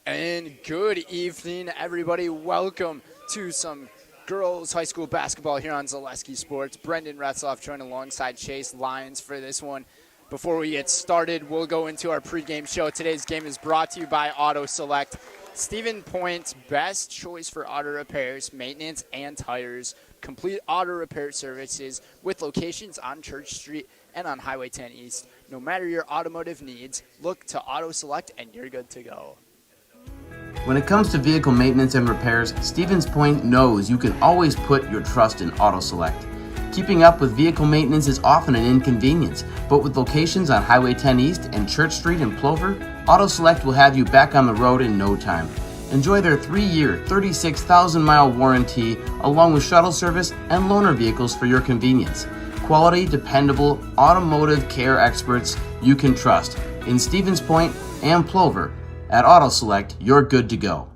And good evening, everybody. Welcome to some girls high school basketball here on Zaleski Sports. Brendan Retzloff joined alongside Chase Lyons for this one. Before we get started, we'll go into our pregame show. Today's game is brought to you by Auto Select. Stephen Point's best choice for auto repairs, maintenance, and tires. Complete auto repair services with locations on Church Street and on Highway 10 East. No matter your automotive needs, look to Auto Select and you're good to go. When it comes to vehicle maintenance and repairs, Stevens Point knows you can always put your trust in Auto Select. Keeping up with vehicle maintenance is often an inconvenience, but with locations on Highway 10 East and Church Street in Plover, Auto Select will have you back on the road in no time. Enjoy their 3-year, 36,000-mile warranty along with shuttle service and loaner vehicles for your convenience. Quality, dependable, automotive care experts you can trust in Stevens Point and Plover. At Auto Select, you're good to go.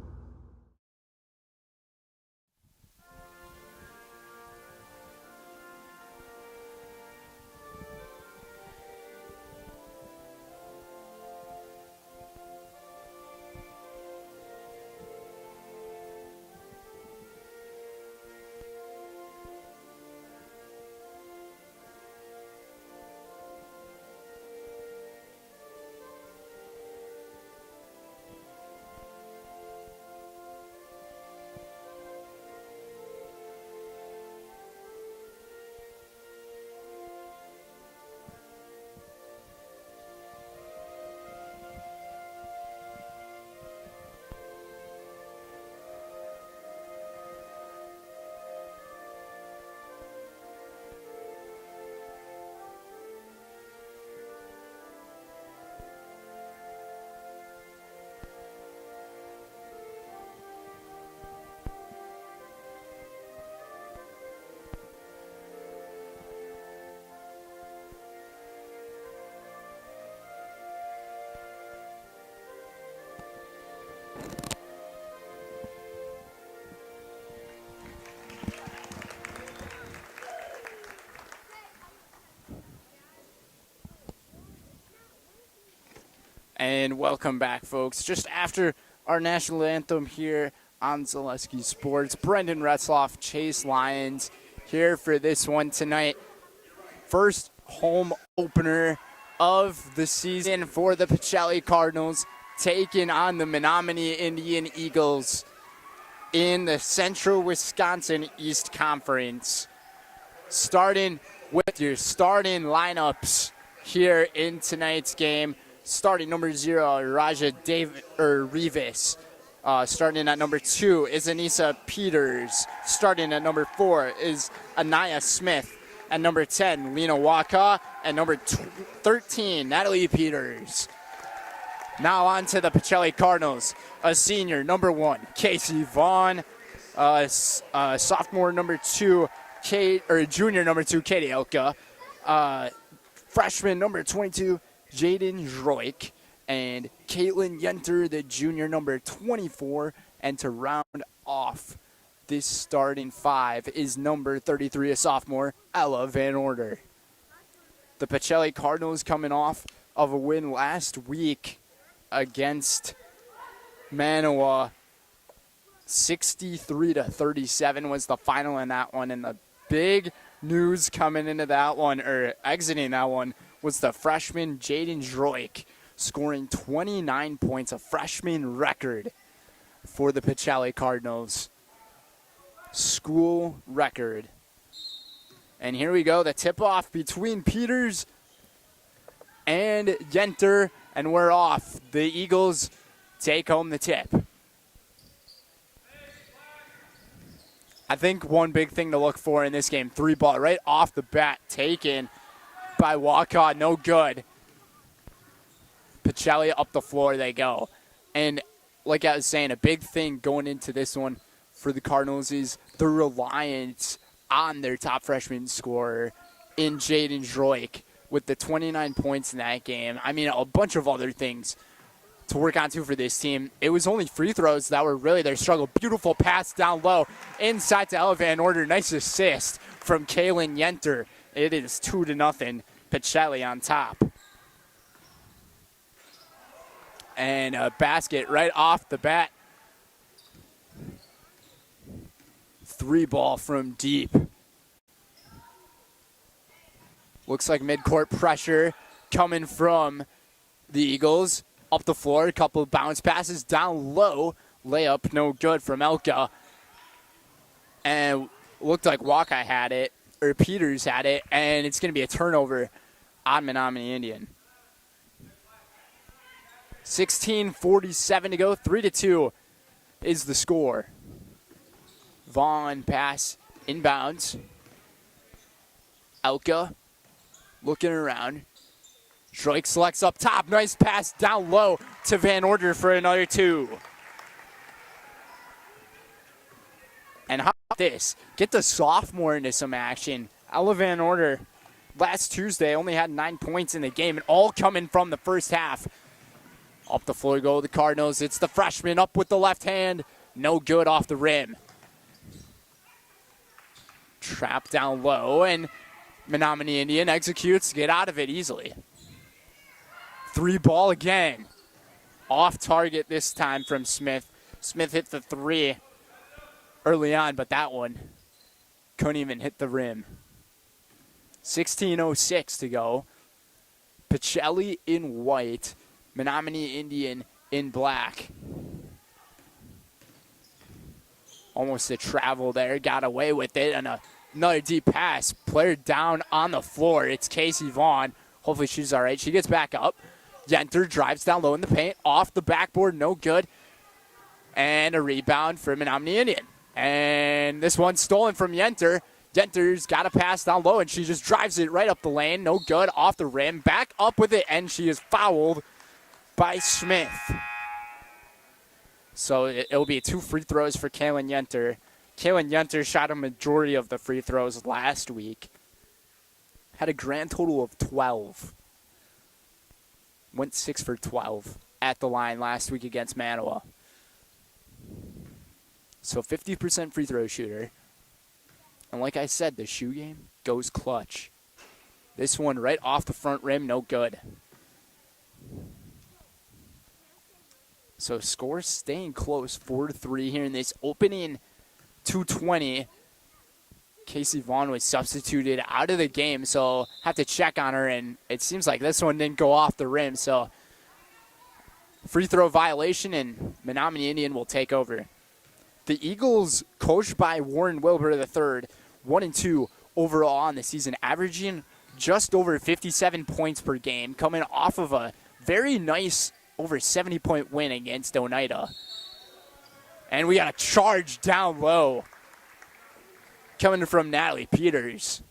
And welcome back, folks. Just after our national anthem here on Zaleski Sports, Brendan Retzloff, Chase Lyons here for this one tonight. First home opener of the season for the Pacelli Cardinals, taking on the Menominee Indian Eagles in the Central Wisconsin East Conference. Starting with your starting lineups here in tonight's game. Starting number 0, Raja Rivas. Starting at number 2 is Anissa Peters. Starting at number 4 is Anaya Smith. At number 10, Lena Waka. At number 13, Natalie Peters. Now on to the Pacelli Cardinals. A senior, number 1, Casey Vaughn. Sophomore, number 2, junior, number 2, Katie Elka. Freshman, number 22, Jaden Droik, and Caitlin Yenter, the junior, number 24. And to round off this starting 5 is number 33, a sophomore, Ella Van Order. The Pacelli Cardinals coming off of a win last week against Manawa. 63-37 was the final in that one. And the big news coming into that one, or exiting that one, was the freshman Jaden Droik scoring 29 points, a freshman record for the Pacelli Cardinals. School record. And here we go, the tip-off between Peters and Yenter, and we're off. The Eagles take home the tip. I think one big thing to look for in this game, 3-ball right off the bat taken by Walcott, no good. Pacelli up the floor they go. And like I was saying, a big thing going into this one for the Cardinals is the reliance on their top freshman scorer in Jaden Droik with the 29 points in that game. I mean, a bunch of other things to work on too for this team. It was only free throws that were really their struggle. Beautiful pass down low inside to Ella Van Order. Nice assist from Kaylin Yenter. It is 2-0. Pacelli on top. And a basket right off the bat. 3 ball from deep. Looks like midcourt pressure coming from the Eagles. Up the floor, a couple of bounce passes down low. Layup no good from Elka. And looked like Wakai had it, or Peters had it, and it's going to be a turnover on Menominee Indian. 16:47 to go, 3-2 is the score. Vaughn pass inbounds. Elka looking around. Drake selects up top. Nice pass down low to Van Order for another 2. And how about this? Get the sophomore into some action. Ella Van Order last Tuesday only had 9 points in the game, and all coming from the first half. Up the floor go the Cardinals. It's the freshman up with the left hand. No good off the rim. Trap down low, and Menominee Indian executes. Get out of it easily. 3 ball again. Off target this time from Smith. Smith hit the 3 early on, but that one couldn't even hit the rim. 16:06 to go. Pacelli in white. Menominee Indian in black. Almost a travel there. Got away with it. And another deep pass. Player down on the floor. It's Casey Vaughn. Hopefully she's all right. She gets back up. Yenter drives down low in the paint. Off the backboard. No good. And a rebound for Menominee Indian. And this one's stolen from Yenter. Yenter's got a pass down low, and she just drives it right up the lane. No good. Off the rim. Back up with it, and she is fouled by Smith. So it'll be 2 free throws for Kaylin Yenter. Kaylin Yenter shot a majority of the free throws last week. Had a grand total of 12. Went 6 for 12 at the line last week against Manawa. So 50% free throw shooter. And like I said, the shoe game goes clutch. This one right off the front rim, no good. So score staying close, 4-3 here in this opening 2:20. Casey Vaughn was substituted out of the game, so have to check on her, and it seems like this one didn't go off the rim. So free throw violation, and Menominee Indian will take over. The Eagles, coached by Warren Wilbur III, 1-2 overall on the season, averaging just over 57 points per game, coming off of a very nice over 70-point win against Oneida. And we got a charge down low coming from Natalie Peters.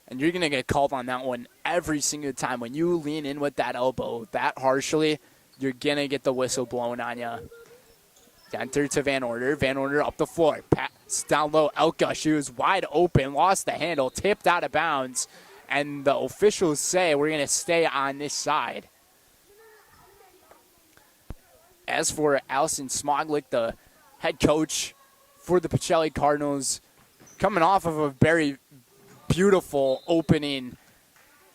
And you're going to get called on that one every single time. When you lean in with that elbow that harshly, you're going to get the whistle blown on you. Enter to Van Order. Van Order up the floor. Pass down low. Elka, she was wide open. Lost the handle. Tipped out of bounds. And the officials say we're going to stay on this side. As for Allison Smoglik, the head coach for the Pacelli Cardinals, coming off of a very beautiful opening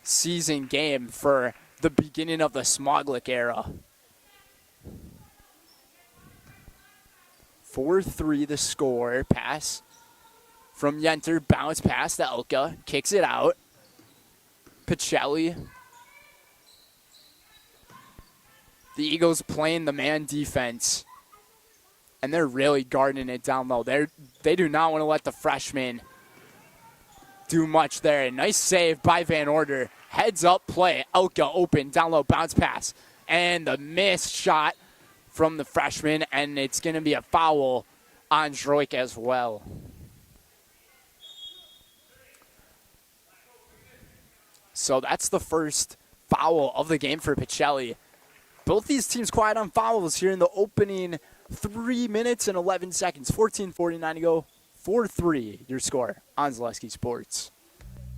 season game for the beginning of the Smoglik era. 4-3 the score. Pass from Yenter. Bounce pass to Elka. Kicks it out. Pacelli. The Eagles playing the man defense. And they're really guarding it down low. They do not want to let the freshman do much there. Nice save by Van Order. Heads up play. Elka open. Down low. Bounce pass. And the missed shot from the freshman. And it's going to be a foul on Droik as well. So that's the first foul of the game for Pacelli. Both these teams quiet on fouls here in the opening 3 minutes and 11 seconds. 14:49 to go. 4-3 your score on Zaleski Sports.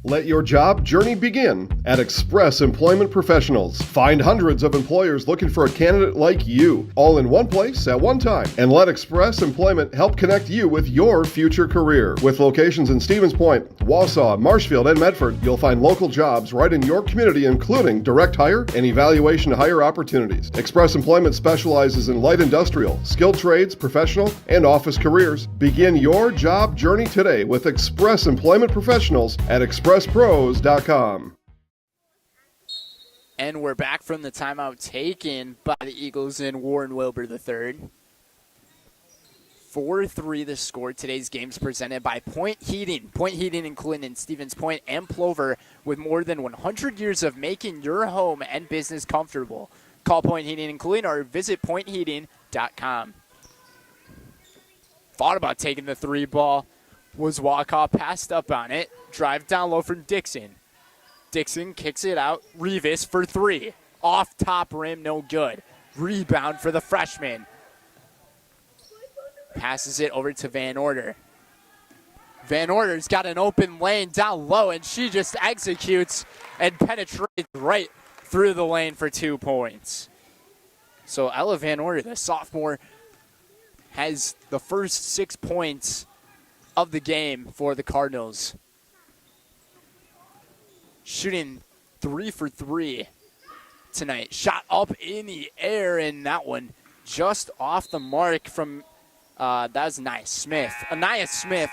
Let your job journey begin at Express Employment Professionals. Find hundreds of employers looking for a candidate like you, all in one place at one time. And let Express Employment help connect you with your future career. With locations in Stevens Point, Wausau, Marshfield, and Medford, you'll find local jobs right in your community, including direct hire and evaluation to hire opportunities. Express Employment specializes in light industrial, skilled trades, professional, and office careers. Begin your job journey today with Express Employment Professionals at expresspros.com. And we're back from the timeout taken by the Eagles in Warren Wilbur III. 4-3 the score. Today's game's presented by Point Heating. Point Heating in Clinton, Stevens Point, and Plover, with more than 100 years of making your home and business comfortable. Call Point Heating in Clinton or visit pointheating.com. Thought about taking the three ball. Was Walcott, passed up on it. Drive down low from Dixon. Dixon kicks it out. Revis for three. Off top rim, no good. Rebound for the freshman. Passes it over to Van Order. Van Order's got an open lane down low, and she just executes and penetrates right through the lane for 2 points. So Ella Van Order, the sophomore, has the first 6 points of the game for the Cardinals. Shooting 3 for 3 tonight. Shot up in the air, and that one just off the mark from, that was Anaya Smith. Anaya Smith,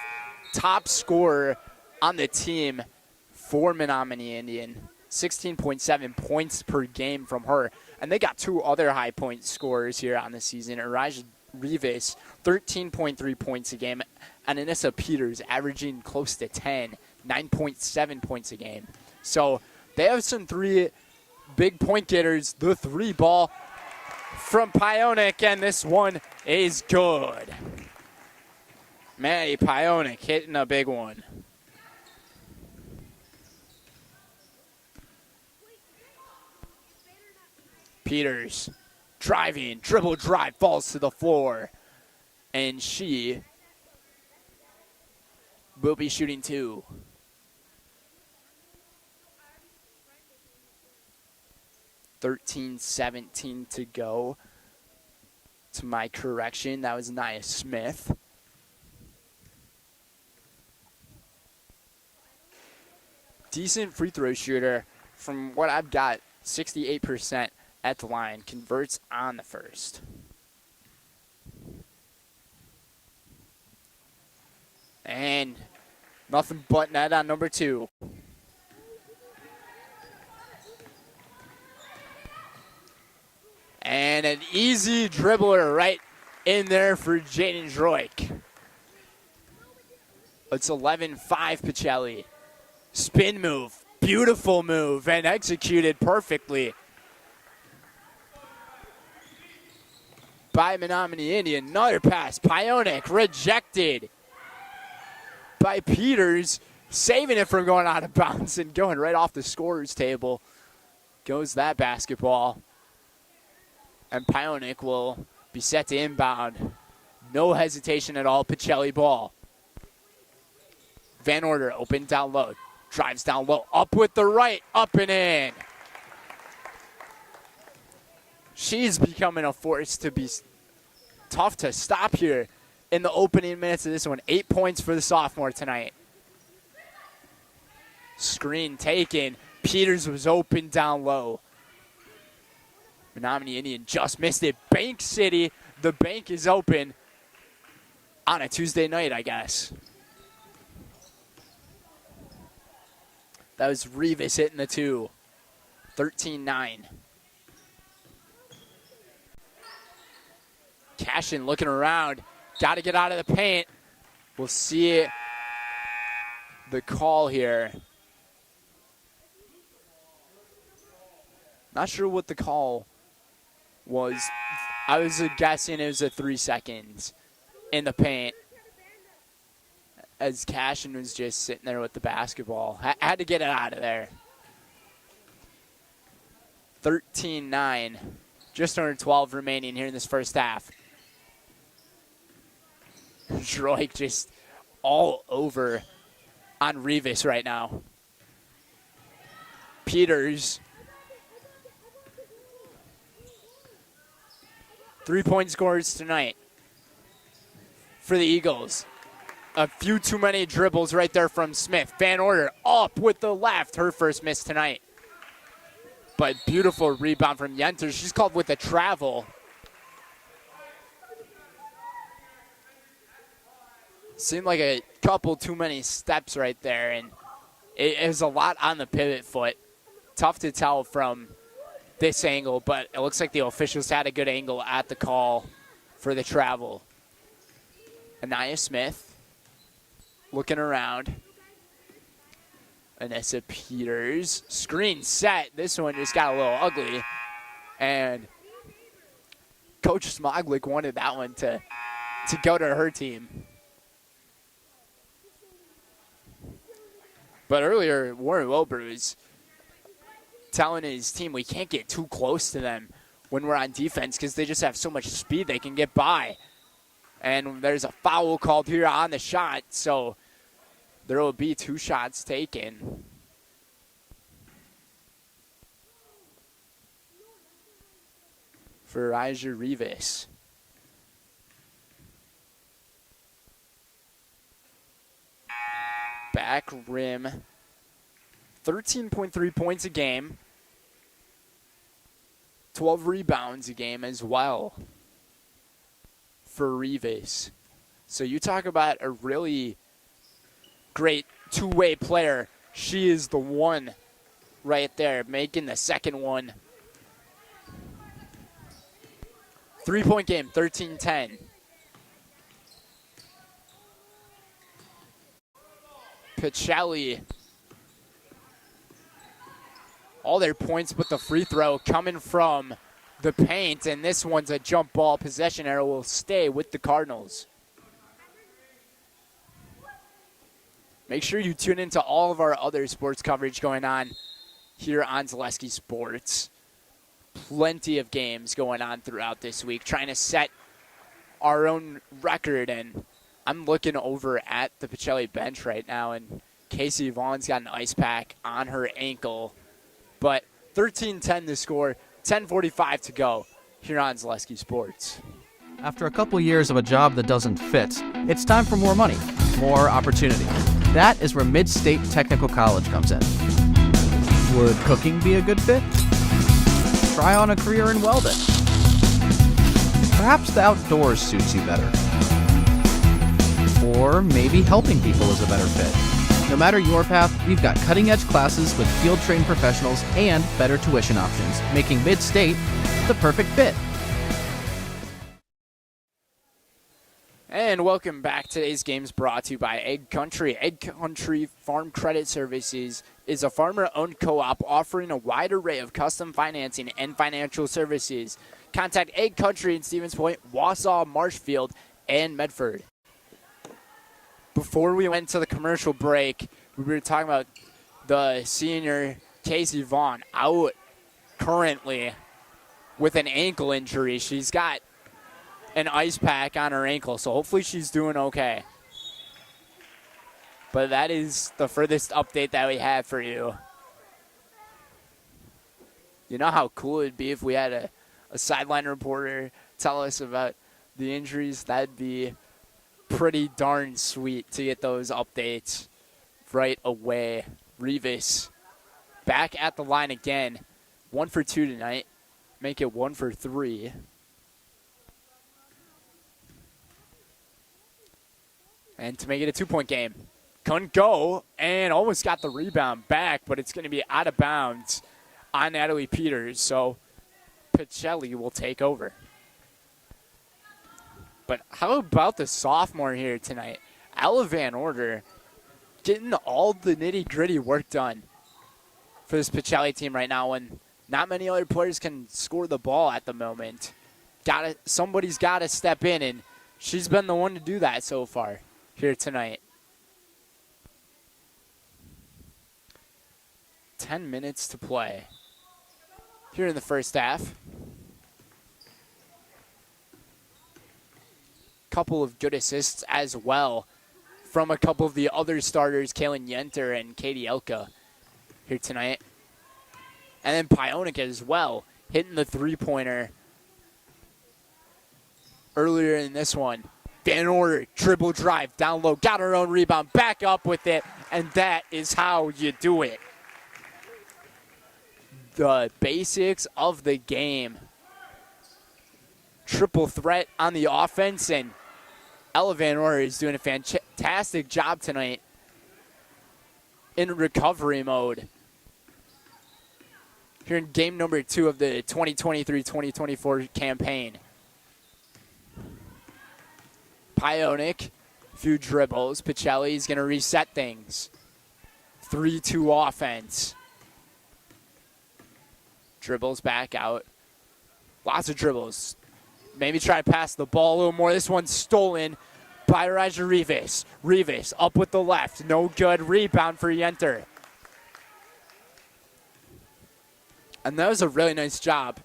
top scorer on the team for Menominee Indian. 16.7 points per game from her. And they got 2 other high point scorers here on the season. Elijah Revis, 13.3 points a game, and Anissa Peters averaging close to 10, 9.7 points a game. So they have some 3 big point getters. The 3 ball from Pionic, and this one is good. Maddie Pionic hitting a big one. Peters driving, dribble drive, falls to the floor. And she will be shooting 2. $13-17 to go. To my correction, that was Nia Smith. Decent free throw shooter. From what I've got, 68% at the line. Converts on the first. And nothing but net on number 2. And an easy dribbler right in there for Jaden Droik. It's 11-5 Pacelli. Spin move. Beautiful move and executed perfectly by Menominee Indian. Another pass. Pionic rejected by Peters, saving it from going out of bounds and going right off the scorer's table. Goes that basketball. And Pionic will be set to inbound. No hesitation at all. Pacelli ball. Van Order open down low. Drives down low. Up with the right. Up and in. She's becoming a force to be tough to stop here in the opening minutes of this one. 8 points for the sophomore tonight. Screen taken. Peters was open down low. Menominee Indian just missed it. Bank City. The bank is open on a Tuesday night, I guess. That was Revis hitting the 2. 13-9. Cashin looking around. Got to get out of the paint. We'll see the call here. Not sure what the call was. I was guessing it was a 3 seconds in the paint, as Cashin was just sitting there with the basketball. Had to get it out of there. 13-9. Just under 12 remaining here in this first half. Droik just all over on Revis right now. Peters. 3-point scores tonight for the Eagles. A few too many dribbles right there from Smith. Van Order up with the left. Her first miss tonight. But beautiful rebound from Yenter. She's called with a travel. Seemed like a couple too many steps right there, and it was a lot on the pivot foot. Tough to tell from this angle, but it looks like the officials had a good angle at the call for the travel. Anaya Smith looking around. Anissa Peters, screen set. This one just got a little ugly, and Coach Smoglik wanted that one to go to her team. But earlier, Warren Wilbur was telling his team we can't get too close to them when we're on defense because they just have so much speed they can get by. And there's a foul called here on the shot, so there will be 2 shots taken. For Raja Rivas. Back rim. 13.3 points a game. 12 rebounds a game as well for Rivas. So you talk about a really great two-way player. She is the one right there, making the second one. 3-point game, 13-10. Pacelli. All their points but the free throw coming from the paint, and this one's a jump ball. Possession arrow will stay with the Cardinals. Make sure you tune into all of our other sports coverage going on here on Zaleski Sports. Plenty of games going on throughout this week, trying to set our own record, and I'm looking over at the Pacelli bench right now, and Casey Vaughn's got an ice pack on her ankle. But 13-10 the score, 10:45 to go here on Zaleski Sports. After a couple years of a job that doesn't fit, it's time for more money, more opportunity. That is where Mid-State Technical College comes in. Would cooking be a good fit? Try on a career in welding. Perhaps the outdoors suits you better. Or maybe helping people is a better fit. No matter your path, we've got cutting-edge classes with field-trained professionals and better tuition options, making Mid-State the perfect fit. And welcome back. Today's game is brought to you by Egg Country. Egg Country Farm Credit Services is a farmer-owned co-op offering a wide array of custom financing and financial services. Contact Egg Country in Stevens Point, Wausau, Marshfield, and Medford. Before we went to the commercial break, we were talking about the senior Casey Vaughn out currently with an ankle injury. She's got an ice pack on her ankle, so hopefully she's doing okay. But that is the furthest update that we have for you. You know how cool it would be if we had a sideline reporter tell us about the injuries? That'd be pretty darn sweet to get those updates right away. Rivas back at the line again. 1 for 2 tonight. Make it 1 for 3. And to make it a 2-point game. Couldn't go and almost got the rebound back, but it's going to be out of bounds on Natalie Peters. So Pacelli will take over. But how about the sophomore here tonight? Ella Van Order getting all the nitty-gritty work done for this Pacelli team right now when not many other players can score the ball at the moment. Somebody's got to step in, and she's been the one to do that so far here tonight. 10 minutes to play here in the first half. Couple of good assists as well from a couple of the other starters, Kaylin Yenter and Katie Elka here tonight. And then Paonic as well, hitting the three-pointer earlier in this one. Van Order, dribble drive, down low, got her own rebound, back up with it, and that is how you do it. The basics of the game. Triple threat on the offense, and Ella Van Order is doing a fantastic job tonight in recovery mode. Here in game number 2 of the 2023-2024 campaign. Paonic, few dribbles. Pacelli's going to reset things. 3-2 offense. Dribbles back out. Lots of dribbles. Maybe try to pass the ball a little more. This one's stolen by Raja Rivas. Rivas up with the left. No good. Rebound for Yenter. And that was a really nice job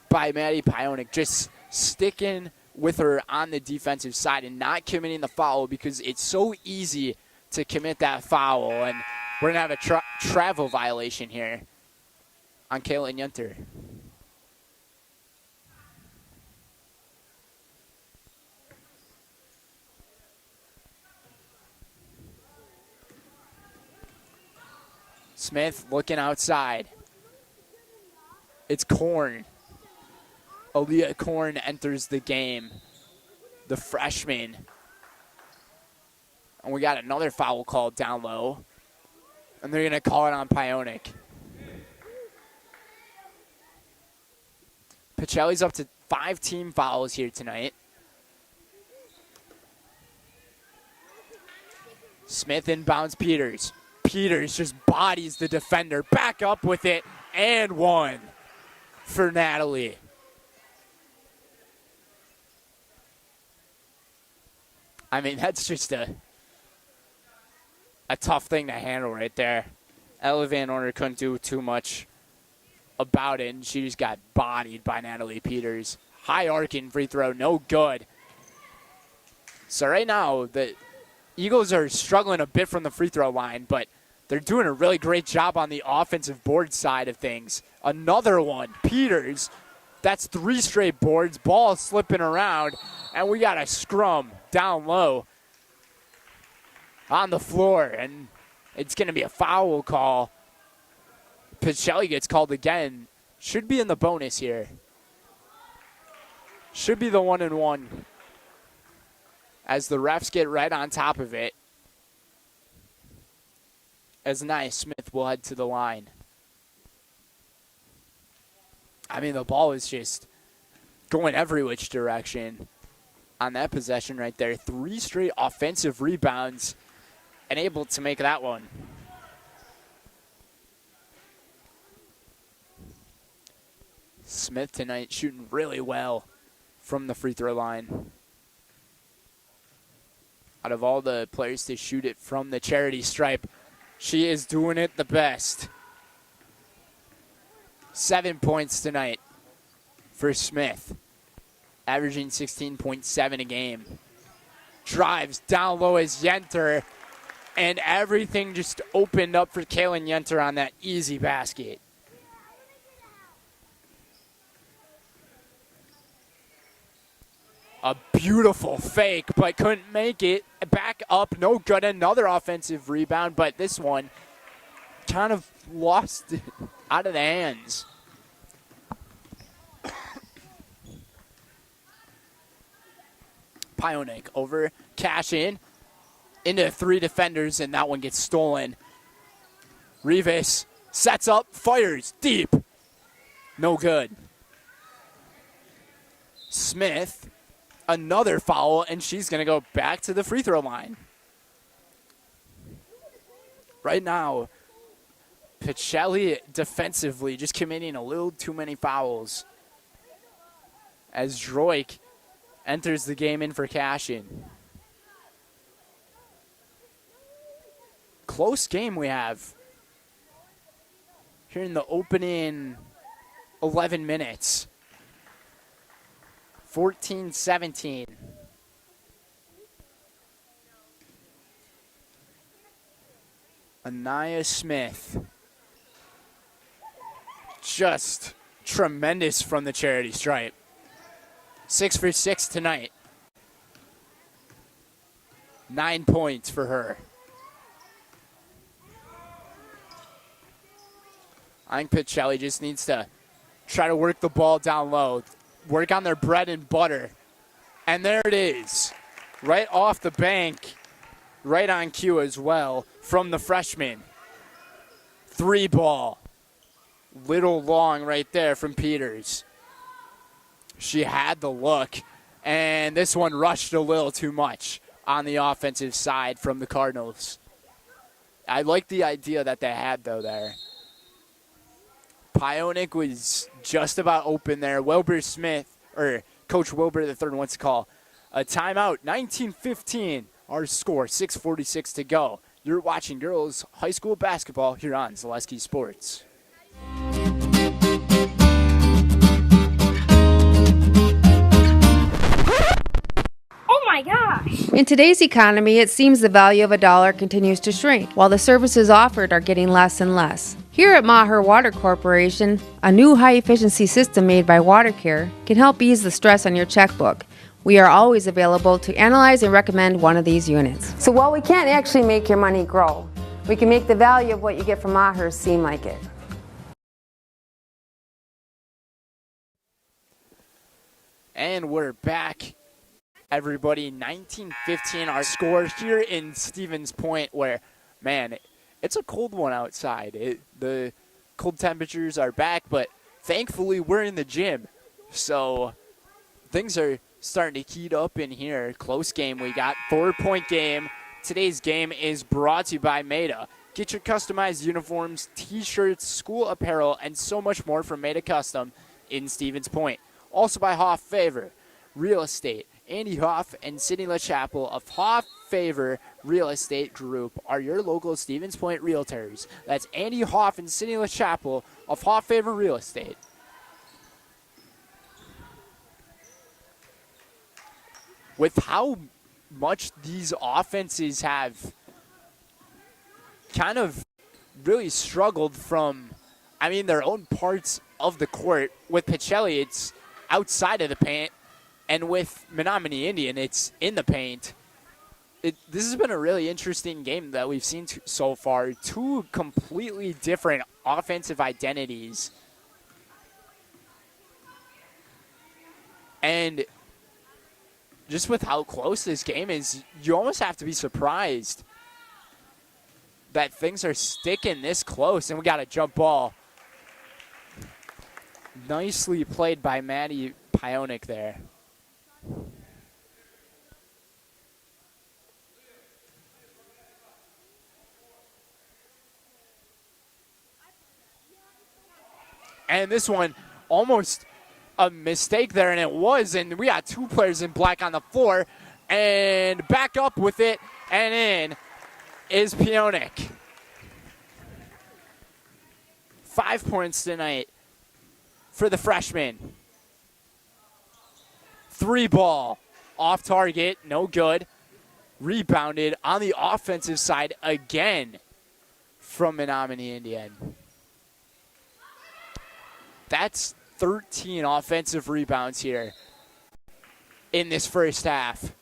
by Maddie Paonic, just sticking with her on the defensive side and not committing the foul, because it's so easy to commit that foul. And we're going to have a travel violation here on Kaylin Yenter. Smith looking outside. It's Korn. Aaliyah Korn enters the game, the freshman. And we got another foul called down low. And they're going to call it on Paonic. Pacelli's up to 5 team fouls here tonight. Smith inbounds Peters. Peters just bodies the defender. Back up with it, and one for Natalie. I mean, that's just a tough thing to handle right there. Ella Van Order couldn't do too much about it, and she just got bodied by Natalie Peters. High arcing free throw, no good. So right now, the Eagles are struggling a bit from the free throw line, but they're doing a really great job on the offensive board side of things. Another one, Peters. That's 3 straight boards, ball slipping around, and we got a scrum down low on the floor, and it's going to be a foul call. Pacelli gets called again. Should be in the bonus here. Should be the 1-and-1 as the refs get right on top of it. As Nia Smith will head to the line. I mean, the ball is just going every which direction on that possession right there. 3 straight offensive rebounds and able to make that one. Smith tonight shooting really well from the free throw line. Out of all the players to shoot it from the charity stripe, she is doing it the best. 7 points tonight for Smith, averaging 16.7 a game. Drives down low as Yenter, and everything just opened up for Kaylin Yenter on that easy basket. A beautiful fake, but couldn't make it. Back up, no good. Another offensive rebound, but this one kind of lost it out of the hands. Paonic over, cash in, into 3 defenders, and that one gets stolen. Rivas sets up, fires deep. No good. Smith, another foul, and she's going to go back to the free throw line. Right now, Pacelli defensively just committing a little too many fouls as Droik enters the game in for cash-in. Close game we have here in the opening 11 minutes. 14-17. Nia Smith just tremendous from the charity stripe. 6 for 6 tonight. 9 points for her. I think Pacelli just needs to try to work the ball down low, work on their bread and butter. And there it is, right off the bank, right on cue as well from the freshman. 3 ball. Little long right there from Peters. She had the look, and this one rushed a little too much on the offensive side from the Cardinals. I like the idea that they had, though, there. Pionic was just about open there. Coach Wilbur III wants to call a timeout. 19-15, our score, 6:46 to go. You're watching girls high school basketball here on Zaleski Sports. Oh my gosh! In today's economy, it seems the value of a dollar continues to shrink, while the services offered are getting less and less. Here at Maher Water Corporation, a new high-efficiency system made by WaterCare can help ease the stress on your checkbook. We are always available to analyze and recommend one of these units. So while we can't actually make your money grow, we can make the value of what you get from Maher seem like it. And we're back. Everybody, 19-15 our score here in Stevens Point, where, man, it's a cold one outside. The cold temperatures are back, but thankfully we're in the gym. So things are starting to heat up in here. Close game we got, 4-point game. Today's game is brought to you by Maida. Get your customized uniforms, t-shirts, school apparel, and so much more from Maida Custom in Stevens Point. Also by Hoff Favor Real Estate. Andy Hoff and Sidney LaChapelle of Hoff Favor Real Estate Group are your local Stevens Point realtors. That's Andy Hoff and Sidney LaChapelle of Hoff Favor Real Estate. With how much these offenses have kind of really struggled from, their own parts of the court. With Pacelli, it's outside of the paint. And with Menominee Indian, it's in the paint. This has been a really interesting game that we've seen so far. 2 completely different offensive identities. And just with how close this game is, you almost have to be surprised that things are sticking this close. And we got a jump ball. Nicely played by Maddie Pionic there. And this one, almost a mistake there, and it was. And we got 2 players in black on the floor. And back up with it, and in is Pionic. 5 points tonight for the freshman. 3 ball, off target, no good. Rebounded on the offensive side again from Menominee Indian. That's 13 offensive rebounds here in this first half.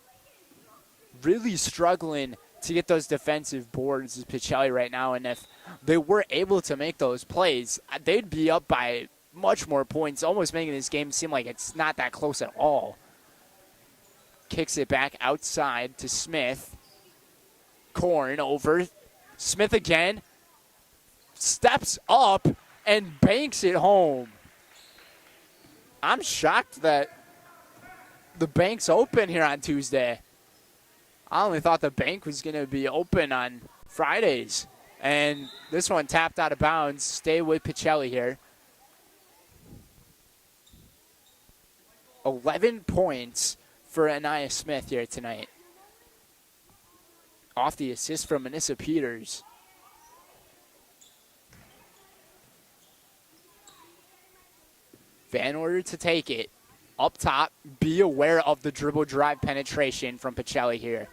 Really struggling to get those defensive boards is Pacelli right now, and if they were able to make those plays, they'd be up by much more points, almost making this game seem like it's not that close at all. Kicks it back outside to Smith. Korn over. Smith again. Steps up and banks it home. I'm shocked that the bank's open here on Tuesday. I only thought the bank was going to be open on Fridays. And this one tapped out of bounds. Stay with Pacelli here. 11 points for Anaya Smith here tonight. Off the assist from Anissa Peters. Van Order to take it. Up top, be aware of the dribble drive penetration from Pacelli here.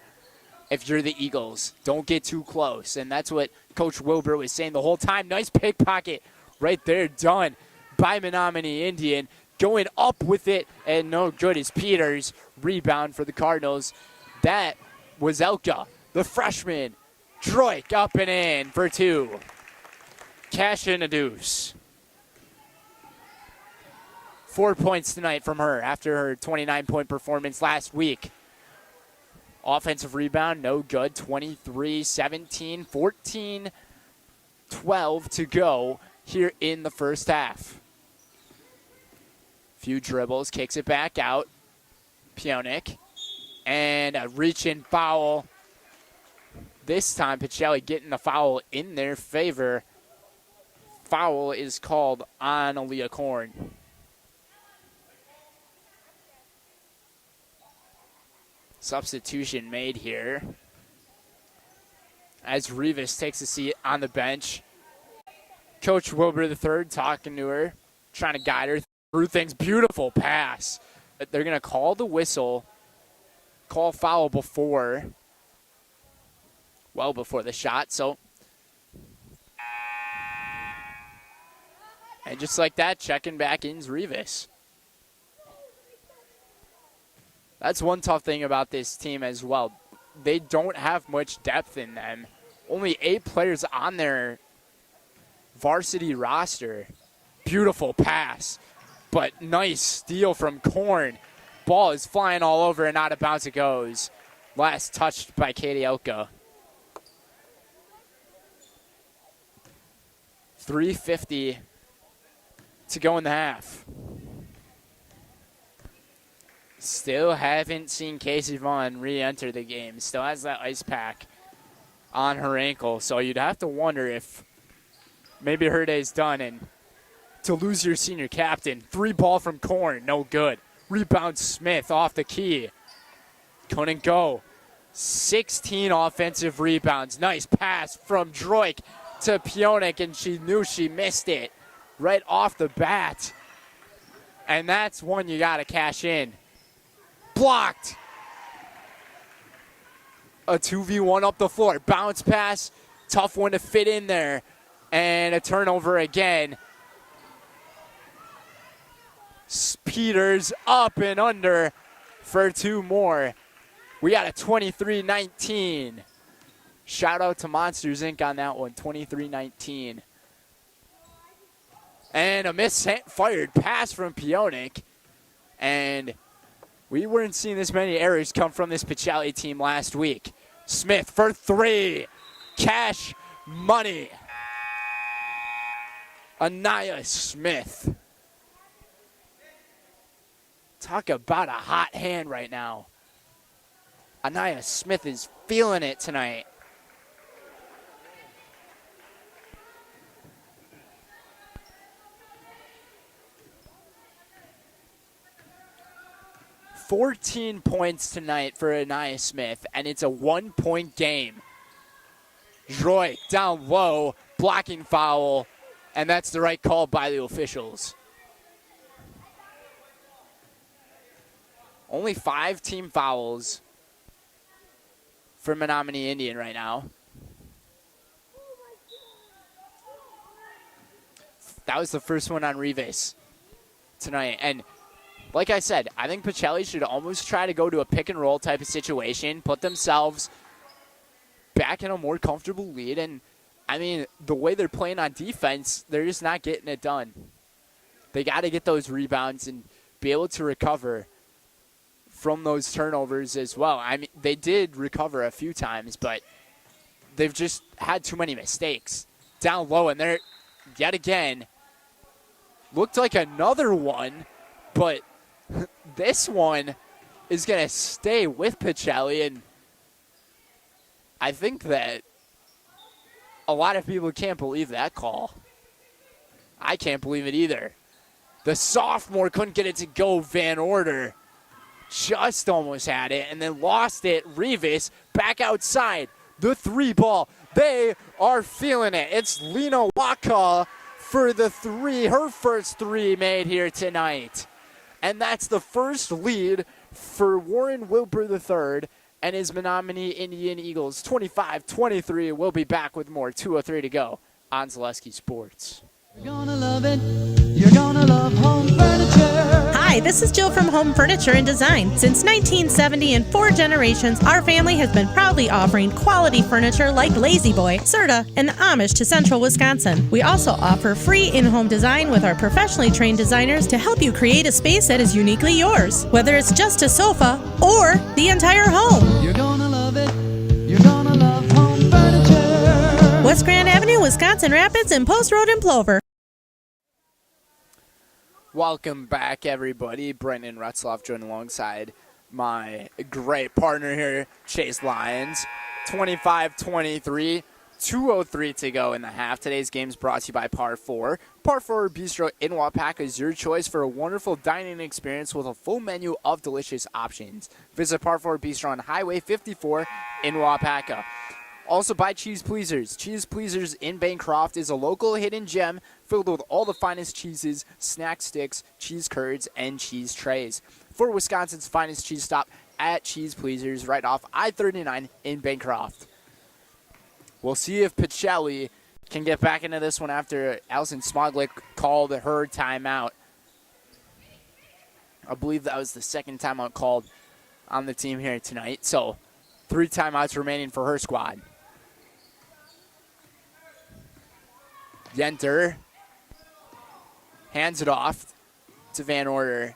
If you're the Eagles, don't get too close. And that's what Coach Wilbur was saying the whole time. Nice pickpocket right there, done by Menominee Indian. Going up with it, and no good is Peters. Rebound for the Cardinals. That was Elka, the freshman. Droik up and in for 2. Cash in a deuce. 4 points tonight from her after her 29-point performance last week. Offensive rebound, no good. 23-17, 14-12 to go here in the first half. Few dribbles, kicks it back out. Pionik. And a reach-in foul. This time, Pacelli getting the foul in their favor. Foul is called on Aaliyah Korn. Substitution made here as Rivas takes a seat on the bench. Coach Wilbur III talking to her, trying to guide her through things. Beautiful pass. But they're going to call the whistle, call foul well before the shot. So, and just like that, checking back in's Rivas. That's one tough thing about this team as well. They don't have much depth in them. Only 8 players on their varsity roster. Beautiful pass, but nice steal from Korn. Ball is flying all over and out of bounds it goes. Last touched by Katie Elka. 3:50 to go in the half. Still haven't seen Casey Vaughn re-enter the game. Still has that ice pack on her ankle. So you'd have to wonder if maybe her day's done. And to lose your senior captain, 3 ball from Korn, no good. Rebound Smith off the key. Couldn't go. 16 offensive rebounds. Nice pass from Droik to Pionik, and she knew she missed it right off the bat. And that's one you got to cash in. Blocked. A 2v1 up the floor. Bounce pass. Tough one to fit in there. And a turnover again. Peters up and under for 2 more. We got a 23-19. Shout out to Monsters Inc. on that one. 23-19. And a misfired pass from Pionik. And we weren't seeing this many errors come from this Pacelli team last week. Smith for 3. Cash money. Anaya Smith. Talk about a hot hand right now. Anaya Smith is feeling it tonight. $14 points tonight for Anaya Smith, and it's a 1-point game. Droik down low, blocking foul, and that's the right call by the officials. Only 5 team fouls for Menominee Indian right now. That was the first one on Rivas tonight, and like I said, I think Pacelli should almost try to go to a pick-and-roll type of situation, put themselves back in a more comfortable lead. And, I mean, the way they're playing on defense, they're just not getting it done. They got to get those rebounds and be able to recover from those turnovers as well. I mean, they did recover a few times, but they've just had too many mistakes. Down low, and they're, yet again, looked like another one, but this one is going to stay with Pacelli, and I think that a lot of people can't believe that call. I can't believe it either. The sophomore couldn't get it to go. Van Order just almost had it and then lost it. Rivas back outside. The 3 ball. They are feeling it. It's Lena Waka for the 3, her first 3 made here tonight. And that's the first lead for Warren Wilbur III and his Menominee Indian Eagles. 25-23. We'll be back with more. 2:03 to go on Zaleski Sports. You're gonna love it. You're gonna love home furniture. Hi, this is Jill from Home Furniture and Design. Since 1970 and 4 generations, our family has been proudly offering quality furniture like Lazy Boy, Serta, and Amish to Central Wisconsin. We also offer free in-home design with our professionally trained designers to help you create a space that is uniquely yours, whether it's just a sofa or the entire home. You're gonna love it. You're gonna love home furniture. West Grand Avenue, Wisconsin Rapids, and Post Road in Plover. Welcome back, everybody. Brendan Retzloff joined alongside my great partner here, Chase Lyons. 25-23, 2:03 to go in the half. Today's game is brought to you by Par 4. Par 4 Bistro in Waupaca is your choice for a wonderful dining experience with a full menu of delicious options. Visit Par 4 Bistro on Highway 54 in Waupaca. Also by Cheese Pleasers. Cheese Pleasers in Bancroft is a local hidden gem filled with all the finest cheeses, snack sticks, cheese curds, and cheese trays. For Wisconsin's finest cheese stop at Cheese Pleasers right off I-39 in Bancroft. We'll see if Pacelli can get back into this one after Allison Smoglik called her timeout. I believe that was the second timeout called on the team here tonight. So 3 timeouts remaining for her squad. Yenter hands it off to Van Order.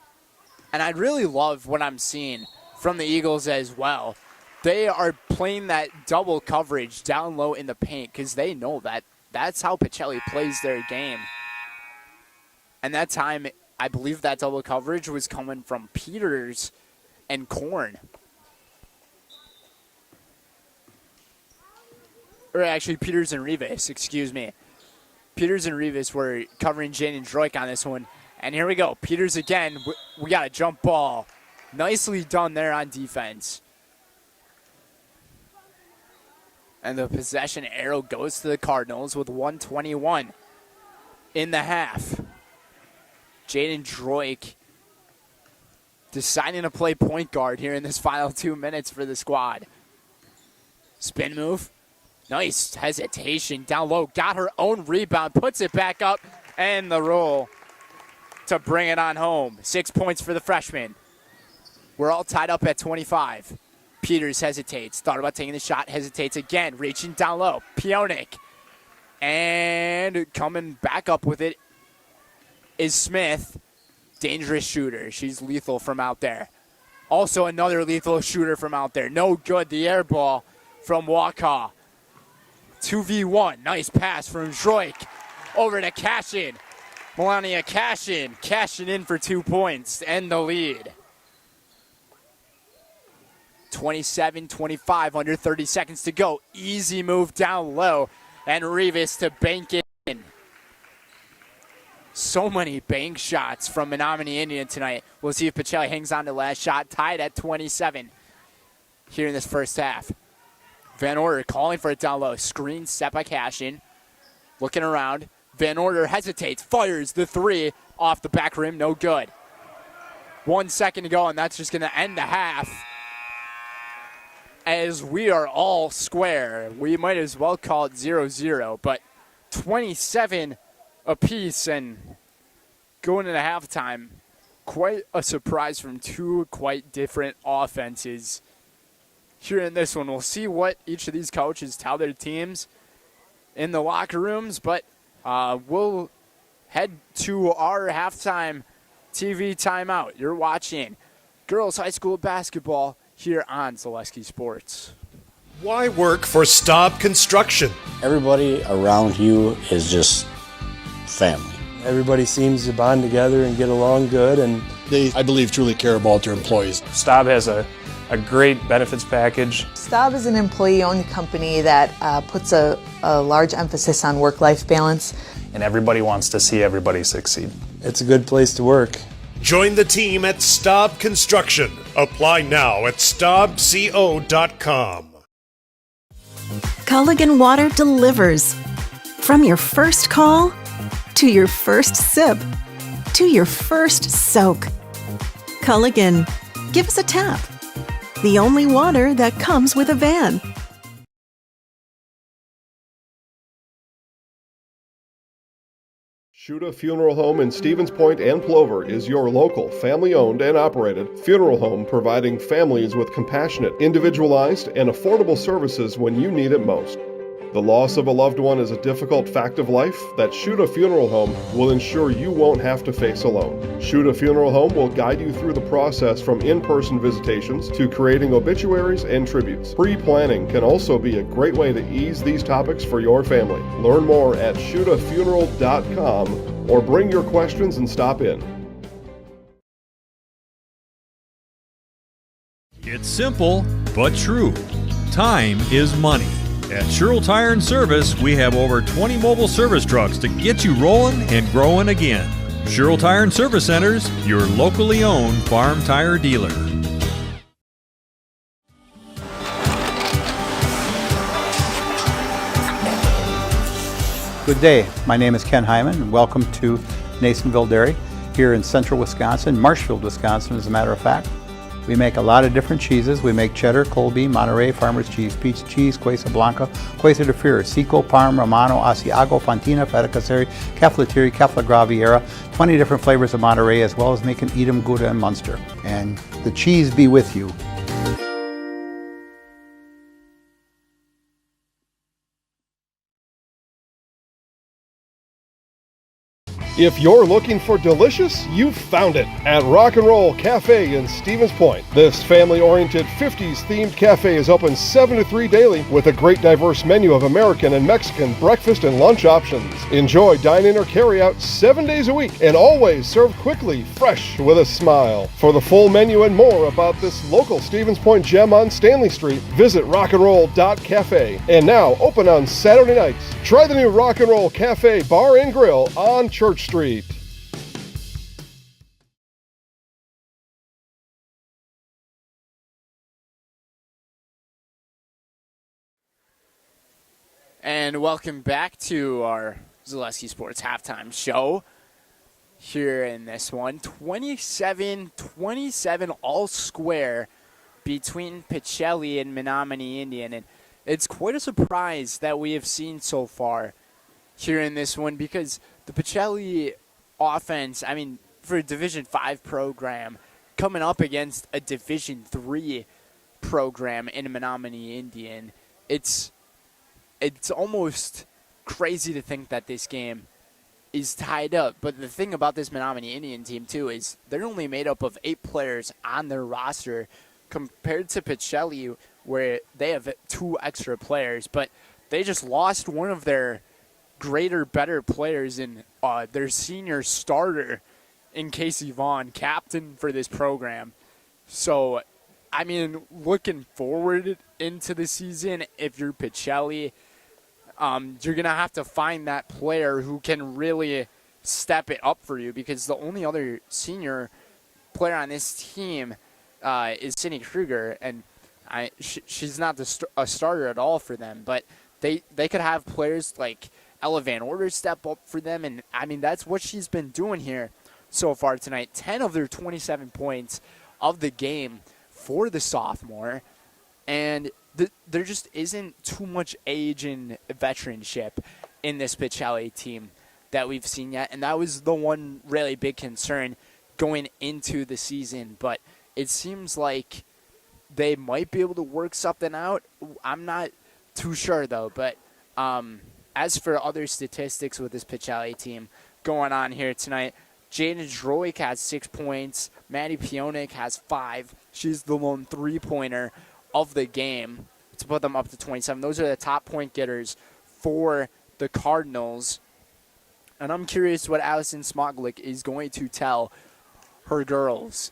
And I really love what I'm seeing from the Eagles as well. They are playing that double coverage down low in the paint because they know that that's how Pacelli plays their game. And that time, I believe that double coverage was coming from Peters and Korn. Or actually, Peters and Rivas, excuse me. Peters and Rivas were covering Jaden Droik on this one. And here we go. Peters again. We got a jump ball. Nicely done there on defense. And the possession arrow goes to the Cardinals with 1:21 in the half. Jaden Droik deciding to play point guard here in this final 2 minutes for the squad. Spin move. Nice hesitation down low. Got her own rebound. Puts it back up. And the roll to bring it on home. 6 points for the freshman. We're all tied up at 25. Peters hesitates. Thought about taking the shot. Hesitates again. Reaching down low. Pionik. And coming back up with it is Smith. Dangerous shooter. She's lethal from out there. Also another lethal shooter from out there. No good. The air ball from Wakaw. 2v1. Nice pass from Droik. Over to Cashin. Melania Cashin. Cashin in for 2 points. And the lead. 27-25. Under 30 seconds to go. Easy move down low. And Rivas to bank it in. So many bank shots from Menominee Indian tonight. We'll see if Pacelli hangs on to the last shot. Tied at 27 here in this first half. Van Order calling for it down low. Screen set by Cashin. Looking around. Van Order hesitates. Fires the 3 off the back rim. No good. 1 second to go, and that's just going to end the half. As we are all square. We might as well call it 0-0, but 27 apiece, and going into halftime, quite a surprise from 2 quite different offenses. Here in this one, we'll see what each of these coaches tell their teams in the locker rooms, but we'll head to our halftime TV timeout. You're watching girls high school basketball here on Zaleski Sports. Why work for Staub Construction? Everybody around you is just family. Everybody seems to bond together and get along good, and They, I believe, truly care about their employees. Staub has a great benefits package. Staub is an employee-owned company that puts a large emphasis on work-life balance. And everybody wants to see everybody succeed. It's a good place to work. Join the team at Staub Construction. Apply now at staubco.com. Culligan Water delivers. From your first call, to your first sip, to your first soak. Culligan, give us a tap. The only water that comes with a van. Shuda Funeral Home in Stevens Point and Plover is your local, family-owned and operated funeral home providing families with compassionate, individualized, and affordable services when you need it most. The loss of a loved one is a difficult fact of life that Shuda Funeral Home will ensure you won't have to face alone. Shuda Funeral Home will guide you through the process from in-person visitations to creating obituaries and tributes. Pre-planning can also be a great way to ease these topics for your family. Learn more at shudafuneral.com or bring your questions and stop in. It's simple, but true. Time is money. At Sherrill Tire and Service, we have over 20 mobile service trucks to get you rolling and growing again. Sherrill Tire and Service Centers, your locally owned farm tire dealer. Good day. My name is Ken Hyman, and welcome to Nasonville Dairy here in central Wisconsin, Marshfield, Wisconsin, as a matter of fact. We make a lot of different cheeses. We make cheddar, Colby, Monterey, Farmer's Cheese, Peach Cheese, Quesa Blanca, Quesa de Fure, Seco, Parm, Romano, Asiago, Fontina, Feta Caseri, Caflateri, Cafla Graviera, 20 different flavors of Monterey, as well as making Edam, Gouda, and Munster. And the cheese be with you. If you're looking for delicious, you've found it at Rock and Roll Cafe in Stevens Point. This family-oriented 50s themed cafe is open 7 to 3 daily with a great diverse menu of American and Mexican breakfast and lunch options. Enjoy dine-in or carry-out 7 days a week and always served quickly, fresh, with a smile. For the full menu and more about this local Stevens Point gem on Stanley Street, visit rockandroll.cafe. And now open on Saturday nights. Try the new Rock and Roll Cafe Bar and Grill on Church Street. And welcome back to our Zaleski Sports halftime show. Here in this one, 27-27 all square between Pacelli and Menominee Indian. And it's quite a surprise that we have seen so far here in this one, because the Pacelli offense, I mean, for a Division V program, coming up against a Division III program in Menominee Indian, it's almost crazy to think that this game is tied up. But the thing about this Menominee Indian team, too, is they're only made up of 8 players on their roster compared to Pacelli, where they have 2 extra players. But they just lost one of their greater, better players in their senior starter in Casey Vaughn, captain for this program. So, I mean, looking forward into the season, if you're Pacelli, you're going to have to find that player who can really step it up for you, because the only other senior player on this team is Cindy Kruger, and she's not a starter at all for them. But they could have players like Ella Van Order step up for them, and I mean, that's what she's been doing here so far tonight. 10 of their 27 points of the game for the sophomore, and there just isn't too much age and veteranship in this Pacelli team that we've seen yet, and that was the one really big concern going into the season. But it seems like they might be able to work something out. I'm not too sure, though, but as for other statistics with this Pacelli team going on here tonight, Jada Droik has 6 points. Maddie Pionik has 5. She's the lone three-pointer of the game to put them up to 27. Those are the top point getters for the Cardinals. And I'm curious what Allison Smoglik is going to tell her girls.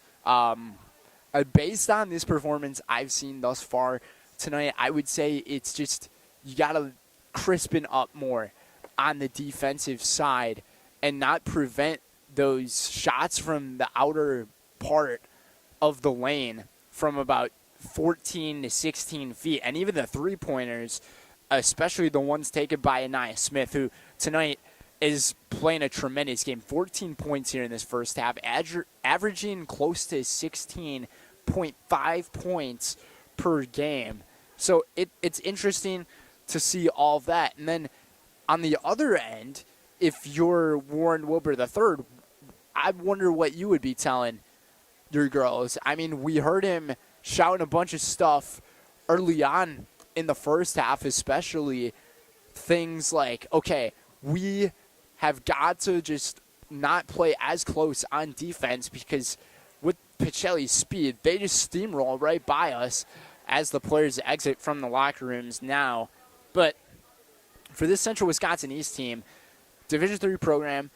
Based on this performance I've seen thus far tonight, I would say it's just you got to crispen up more on the defensive side and not prevent those shots from the outer part of the lane from about 14 to 16 feet. And even the three-pointers, especially the ones taken by Anaya Smith, who tonight is playing a tremendous game. 14 points here in this first half, averaging close to 16.5 points per game. So it's interesting to see all of that. And then on the other end, if you're Warren Wilbur III, I wonder what you would be telling your girls. I mean, we heard him shouting a bunch of stuff early on in the first half, especially things like, okay, we have got to just not play as close on defense because with Pacelli's speed, they just steamroll right by us as the players exit from the locker rooms now. But for this Central Wisconsin East team, Division III program,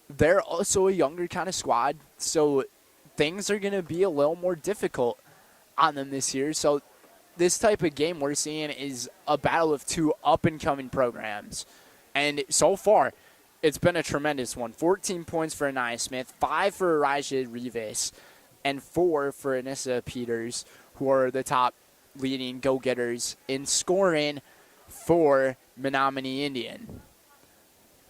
they're also a younger kind of squad, so things are going to be a little more difficult on them this year. So this type of game we're seeing is a battle of two up-and-coming programs. And so far, it's been a tremendous one. 14 points for Anaya Smith, 5 for Elijah Rivas, and 4 for Anissa Peters, who are the top leading go-getters in scoring for Menominee Indian.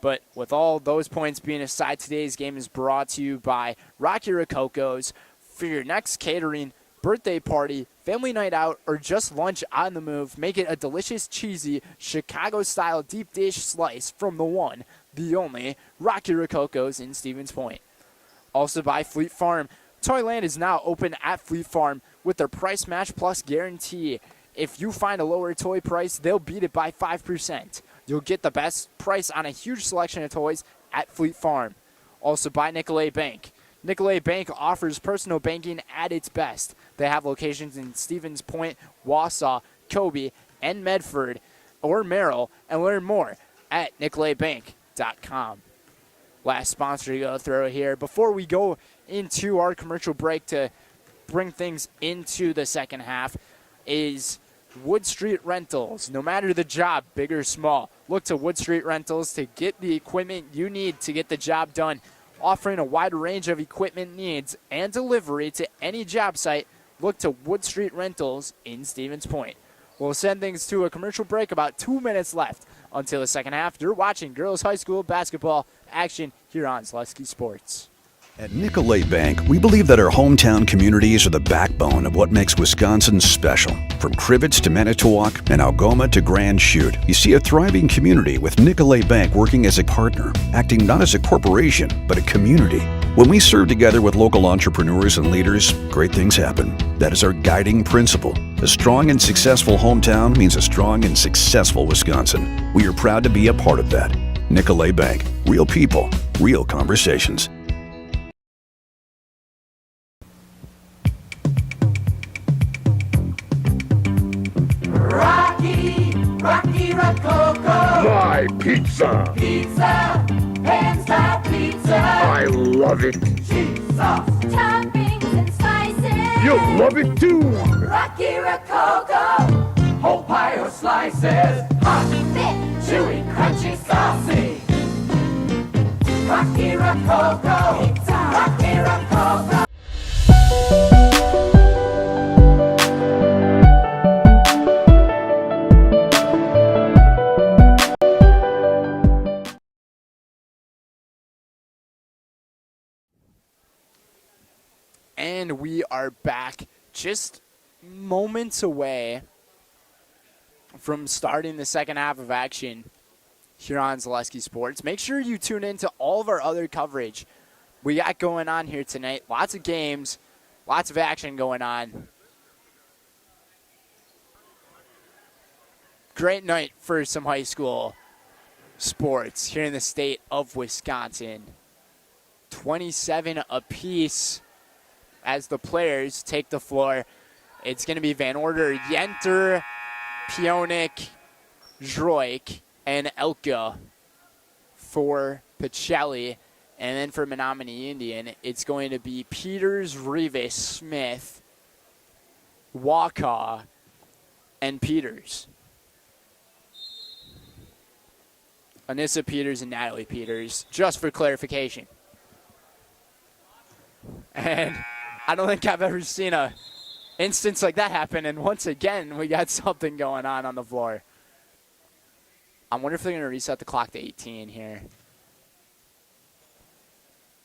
But with all those points being aside, today's game is brought to you by Rocky Rococo's. For your next catering, birthday party, family night out, or just lunch on the move, make it a delicious, cheesy, Chicago-style deep dish slice from the one, the only, Rocky Rococo's in Stevens Point. Also by Fleet Farm. Toyland is now open at Fleet Farm with their Price Match Plus guarantee. If you find a lower toy price, they'll beat it by 5%. You'll get the best price on a huge selection of toys at Fleet Farm. Also by Nicolet Bank. Nicolet Bank offers personal banking at its best. They have locations in Stevens Point, Wausau, Kobe, and Medford, or Merrill, and learn more at nicoletbank.com. Last sponsor to go through here. Before we go into our commercial break to bring things into the second half is Wood Street Rentals. No matter the job, big or small, look to Wood Street Rentals to get the equipment you need to get the job done. Offering a wide range of equipment needs and delivery to any job site, look to Wood Street Rentals in Stevens Point. We'll send things to a commercial break, about 2 minutes left until the second half. You're watching girls high school basketball action here on Zaleski Sports. At Nicolet Bank, we believe that our hometown communities are the backbone of what makes Wisconsin special. From Crivets to Manitowoc and Algoma to Grand Chute, you see a thriving community with Nicolet Bank working as a partner, acting not as a corporation, but a community. When we serve together with local entrepreneurs and leaders, great things happen. That is our guiding principle. A strong and successful hometown means a strong and successful Wisconsin. We are proud to be a part of that. Nicolet Bank. Real people, real conversations. Rocky Rococo. My pizza. Pizza. Hand-style pizza. I love it. Cheese sauce. Toppings and slices. You'll love it too. Rocky Rococo. Whole pie or slices. Hot, thick, chewy, crunchy, saucy. Rocky Rococo. Pizza. Rocky Rococo. And we are back just moments away from starting the second half of action here on Zaleski Sports. Make sure you tune in to all of our other coverage we got going on here tonight. Lots of games, lots of action going on. Great night for some high school sports here in the state of Wisconsin. 27 apiece. As the players take the floor, it's going to be Van Order, Yenter, Pionik, Droik, and Elka for Pacelli. And then for Menominee Indian, it's going to be Peters, Rivas, Smith, Wakaw, and Peters. Anissa Peters and Natalie Peters, just for clarification. And I don't think I've ever seen a instance like that happen, and once again, we got something going on the floor. I wonder if they're going to reset the clock to 18 here.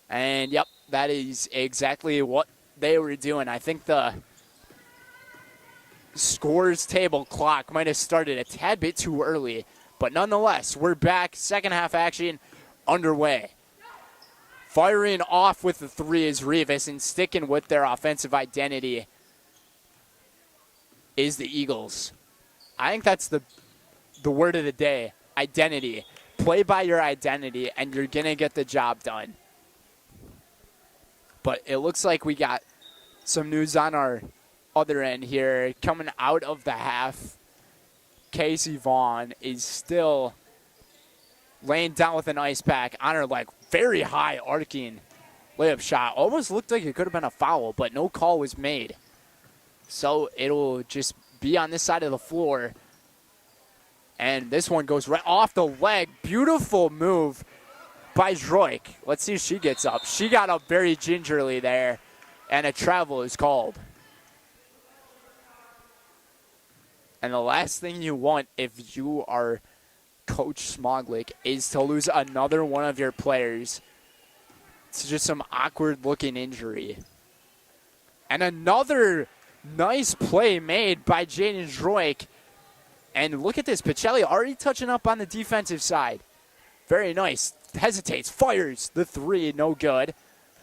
And, yep, that is exactly what they were doing. I think the scores table clock might have started a tad bit too early, but nonetheless, we're back. Second half action underway. Firing off with the three is Rivas, and sticking with their offensive identity is the Eagles. I think that's the word of the day, identity. Play by your identity, and you're going to get the job done. But it looks like we got some news on our other end here. Coming out of the half, Casey Vaughn is still laying down with an ice pack on her leg. Very high arcing layup shot. Almost looked like it could have been a foul, but no call was made. So it'll just be on this side of the floor. And this one goes right off the leg. Beautiful move by Droik. Let's see if she gets up. She got up very gingerly there, and a travel is called. And the last thing you want if you are Coach Smoglik is to lose another one of your players to just some awkward-looking injury. And another nice play made by Jaden Droik. And look at this, Pacelli already touching up on the defensive side. Very nice. Hesitates, fires the three, no good.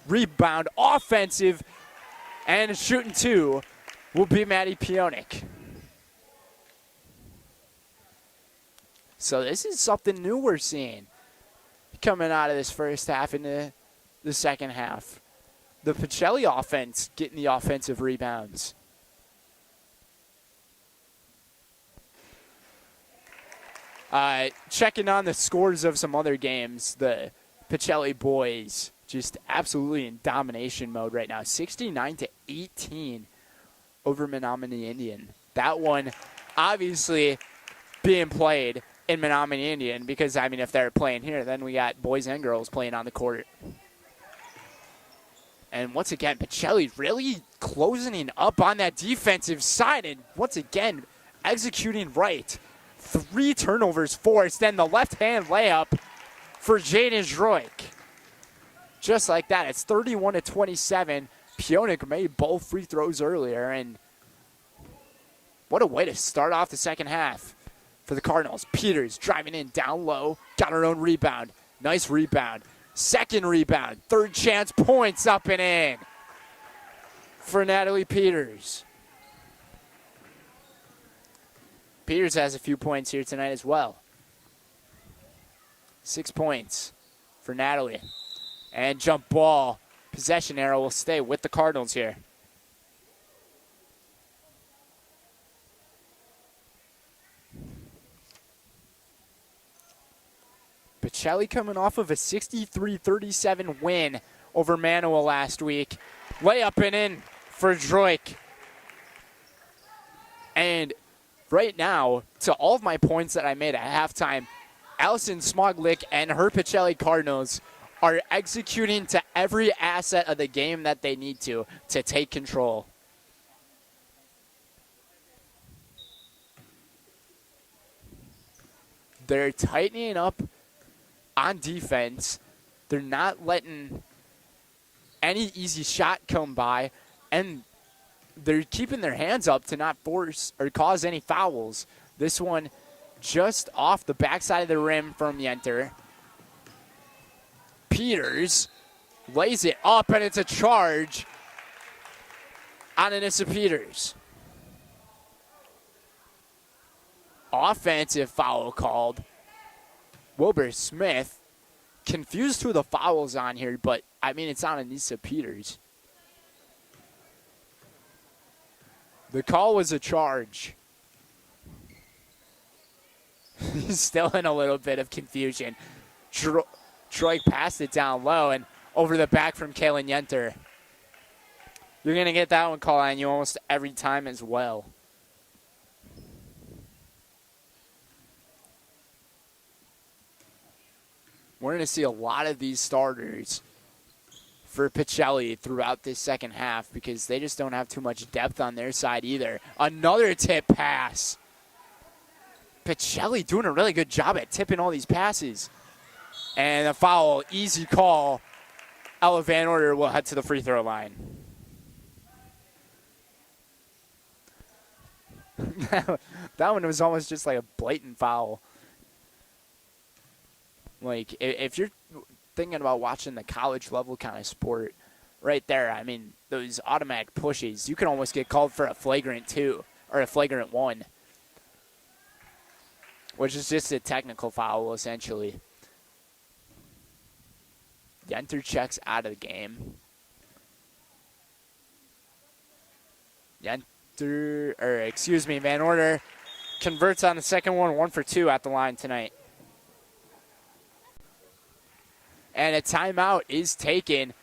Rebound, offensive, and shooting two will be Maddie Pionik. So this is something new we're seeing coming out of this first half into the second half. The Pacelli offense getting the offensive rebounds. Checking on the scores of some other games, the Pacelli boys just absolutely in domination mode right now. 69-18 over Menominee Indian. That one obviously being played in Menominee Indian because, I mean, if they're playing here, then we got boys and girls playing on the court. And once again, Pacelli really closing up on that defensive side and once again executing right. 3 turnovers forced, then the left-hand layup for Jaden Droik. Just like that, it's 31-27. Pionik made both free throws earlier, and what a way to start off the second half for the Cardinals. Peters driving in down low, got her own rebound. Nice rebound. Second rebound, third chance points up and in for Natalie Peters. Peters has a few points here tonight as well. 6 points for Natalie. And jump ball. Possession arrow will stay with the Cardinals here. Pacelli coming off of a 63-37 win over Manoa last week. Layup and in for Droik. And right now, to all of my points that I made at halftime, Allison Smoglik and her Pacelli Cardinals are executing to every asset of the game that they need to take control. They're tightening up on defense. They're not letting any easy shot come by, and they're keeping their hands up to not force or cause any fouls. This one just off the backside of the rim from Yenter. Peters lays it up, and it's a charge on Anissa Peters. Offensive foul called. Wilbur Smith confused who the foul's on here, but I mean it's on Anissa Peters. The call was a charge. He's still in a little bit of confusion. Troy passed it down low and over the back from Kaylin Yenter. You're going to get that one called on you almost every time as well. We're going to see a lot of these starters for Pacelli throughout this second half because they just don't have too much depth on their side either. Another tip pass. Pacelli doing a really good job at tipping all these passes. And a foul, easy call. Ella Van Order will head to the free throw line. That one was almost just like a blatant foul. Like, if you're thinking about watching the college level kind of sport right there. I mean, those automatic pushes, you can almost get called for a flagrant 2 or a flagrant 1, which is just a technical foul, essentially. Yenter checks out of the game. Van Order converts on the second one, 1 for 2 at the line tonight. And a timeout is taken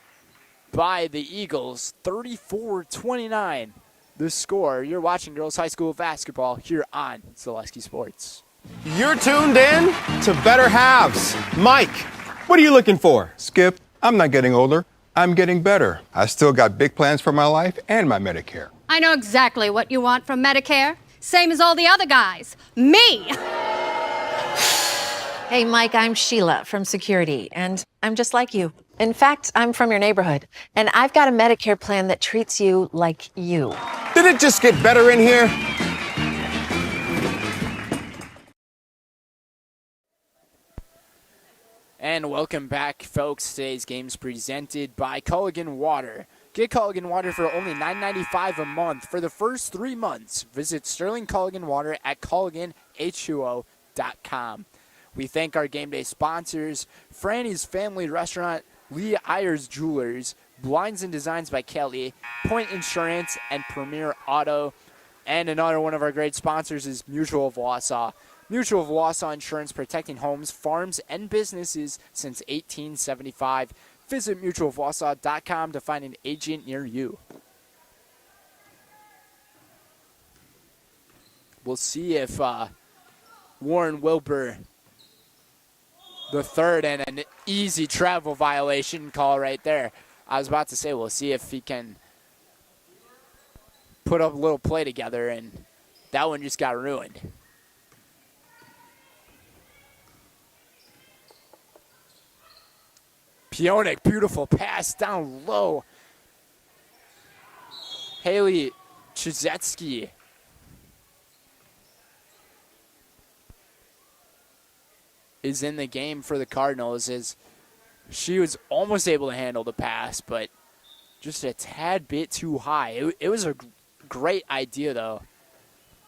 by the Eagles, 34-29. The score. You're watching girls high school basketball here on Zaleski Sports. You're tuned in to Better Halves. Mike, what are you looking for? Skip, I'm not getting older. I'm getting better. I still got big plans for my life and my Medicare. I know exactly what you want from Medicare. Same as all the other guys. Me! Hey, Mike, I'm Sheila from Security, and I'm just like you. In fact, I'm from your neighborhood, and I've got a Medicare plan that treats you like you. Did it just get better in here? And welcome back, folks. Today's game is presented by Culligan Water. Get Culligan Water for only $9.95 a month for the first 3 months. Visit Sterling Culligan Water at CulliganH2O.com. We thank our game day sponsors, Franny's Family Restaurant, Lee Ayers Jewelers, Blinds and Designs by Kelly, Point Insurance, and Premier Auto. And another one of our great sponsors is Mutual of Wausau. Mutual of Wausau Insurance, protecting homes, farms, and businesses since 1875. Visit mutualofwausau.com to find an agent near you. We'll see if Warren Wilbur the third, and an easy travel violation call right there. I was about to say, we'll see if he can put up a little play together, and that one just got ruined. Pionik, beautiful pass down low. Haley Chizetsky is in the game for the Cardinals, as she was almost able to handle the pass, but just a tad bit too high. It was a great idea, though.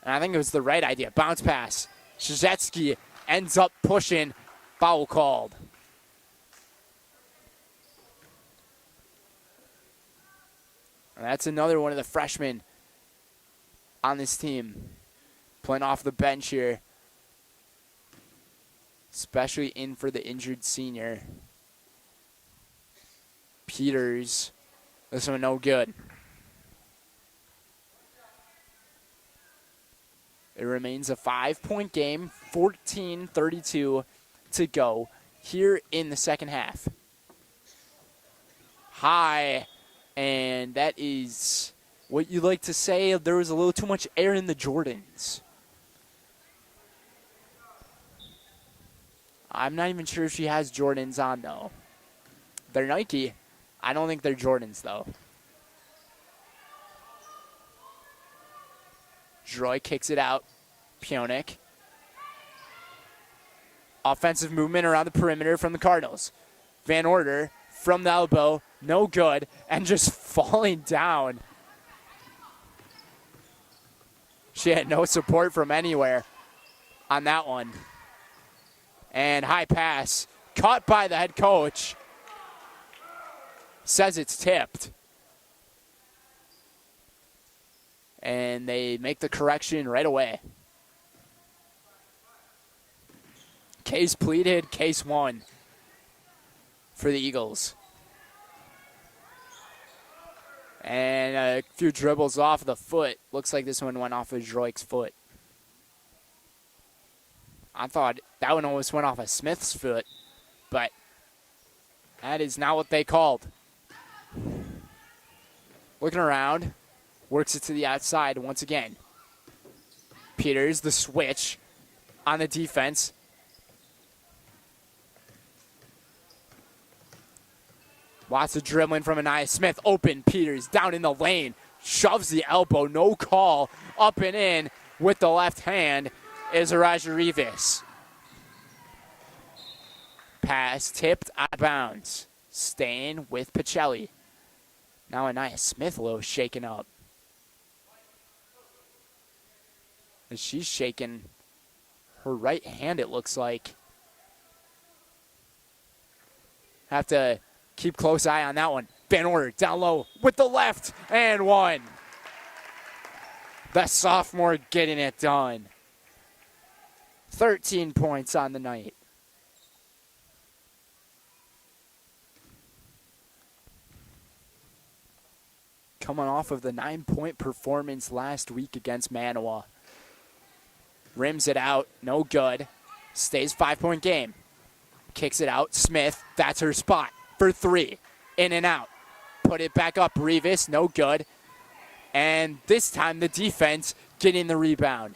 And I think it was the right idea. Bounce pass. Chizetsky ends up pushing. Foul called. And that's another one of the freshmen on this team playing off the bench here, especially in for the injured senior. Peters, this one no good. It remains a 5-point game, 14:32 to go here in the second half. High. And that is what you like to say. There was a little too much air in the Jordans. I'm not even sure if she has Jordans on, though. They're Nike. I don't think they're Jordans, though. Droy kicks it out. Pionik. Offensive movement around the perimeter from the Cardinals. Van Order from the elbow. No good, and just falling down. She had no support from anywhere on that one. And high pass, caught by the head coach. Says it's tipped. And they make the correction right away. Case pleaded, case won for the Eagles. And a few dribbles off the foot. Looks like this one went off of Droik's foot. I thought that one almost went off of Smith's foot, but that is not what they called. Looking around, works it to the outside once again. Peters, the switch on the defense. Lots of dribbling from Anaya Smith. Open, Peters down in the lane. Shoves the elbow, no call. Up and in with the left hand is Araja Rivas. pass tipped out of bounds. Staying with Pacelli. Now Anaya Smith a little shaken up. As she's shaking her right hand, it looks like. Have to keep close eye on that one. Van Order down low with the left and one. The sophomore getting it done. 13 points on the night. Coming off of the 9-point performance last week against Manawa. Rims it out, no good. Stays 5-point game. Kicks it out, Smith, that's her spot for 3. In and out. Put it back up, Rivas, no good. And this time the defense getting the rebound.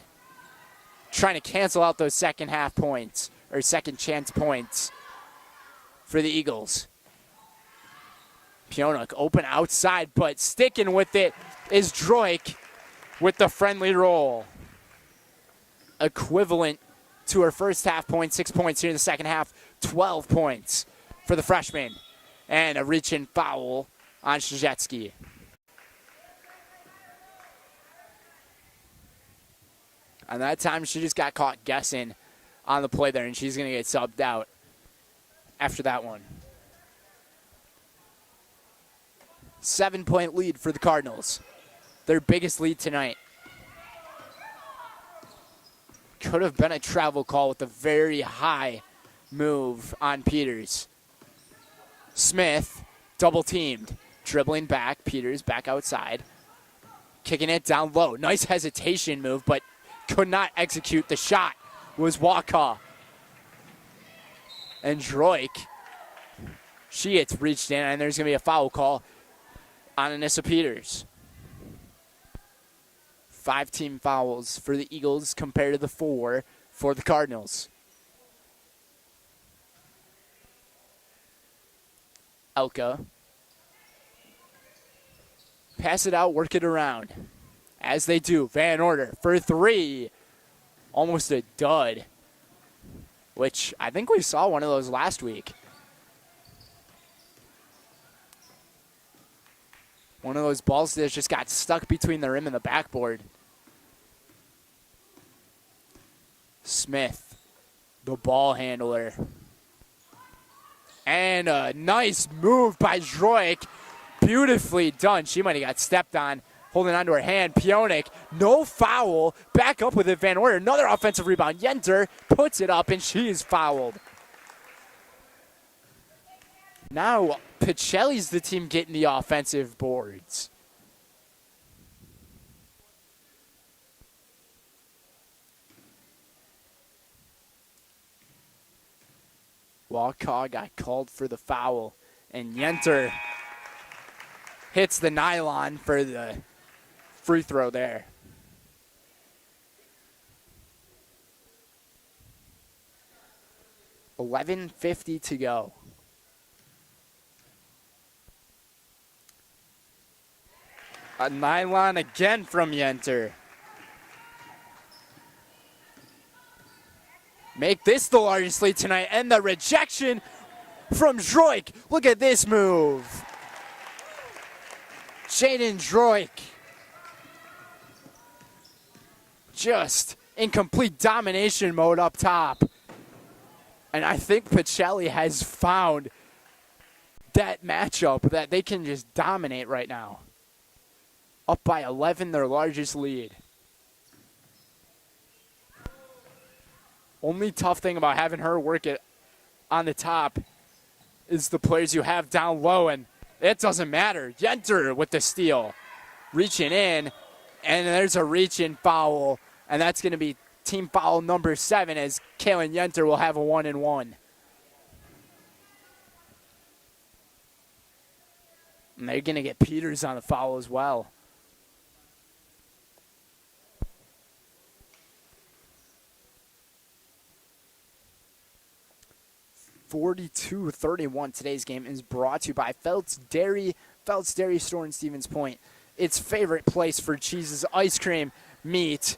Trying to cancel out those second half points, or second chance points for the Eagles. Pionuk open outside, but sticking with it is Droik with the friendly roll. Equivalent to her first half point, 6 points here in the second half, 12 points for the freshman. And a reach-in foul on Szajewski. And that time she just got caught guessing on the play there, and she's going to get subbed out after that one. 7-point lead for the Cardinals. Their biggest lead tonight. Could have been a travel call with a very high move on Peters. Smith, double teamed. Dribbling back, Peters back outside. Kicking it down low. Nice hesitation move, but could not execute the shot. Was WIAA. And Droik, she gets reached in, and there's going to be a foul call on Anissa Peters. 5 team fouls for the Eagles compared to the 4 for the Cardinals. Elka. Pass it out, work it around. As they do, Van Order for 3. Almost a dud, which I think we saw one of those last week. One of those balls that just got stuck between the rim and the backboard. Smith, the ball handler. And a nice move by Droik. Beautifully done. She might have got stepped on, holding onto her hand. Pionuk, no foul. Back up with it, Van Order. Another offensive rebound. Yenter puts it up, and she is fouled. Now, Pacelli's the team getting the offensive boards. WIAA got called for the foul, and Yenter hits the nylon for the free throw there. $11:50 to go. A nylon again from Yenter. Make this the largest lead tonight, and the rejection from Droik. Look at this move. Jaden Droik. Just in complete domination mode up top. And I think Pacelli has found that matchup that they can just dominate right now. Up by 11, their largest lead. Only tough thing about having her work it on the top is the players you have down low, and it doesn't matter. Yenter with the steal. Reaching in, and there's a reach-in foul, and that's going to be team foul number 7 as Kaylin Yenter will have a 1-and-1. And they're going to get Peters on the foul as well. (42-31). Today's game is brought to you by Feltz Dairy Store in Stevens Point. Its favorite place for cheeses, ice cream, meat,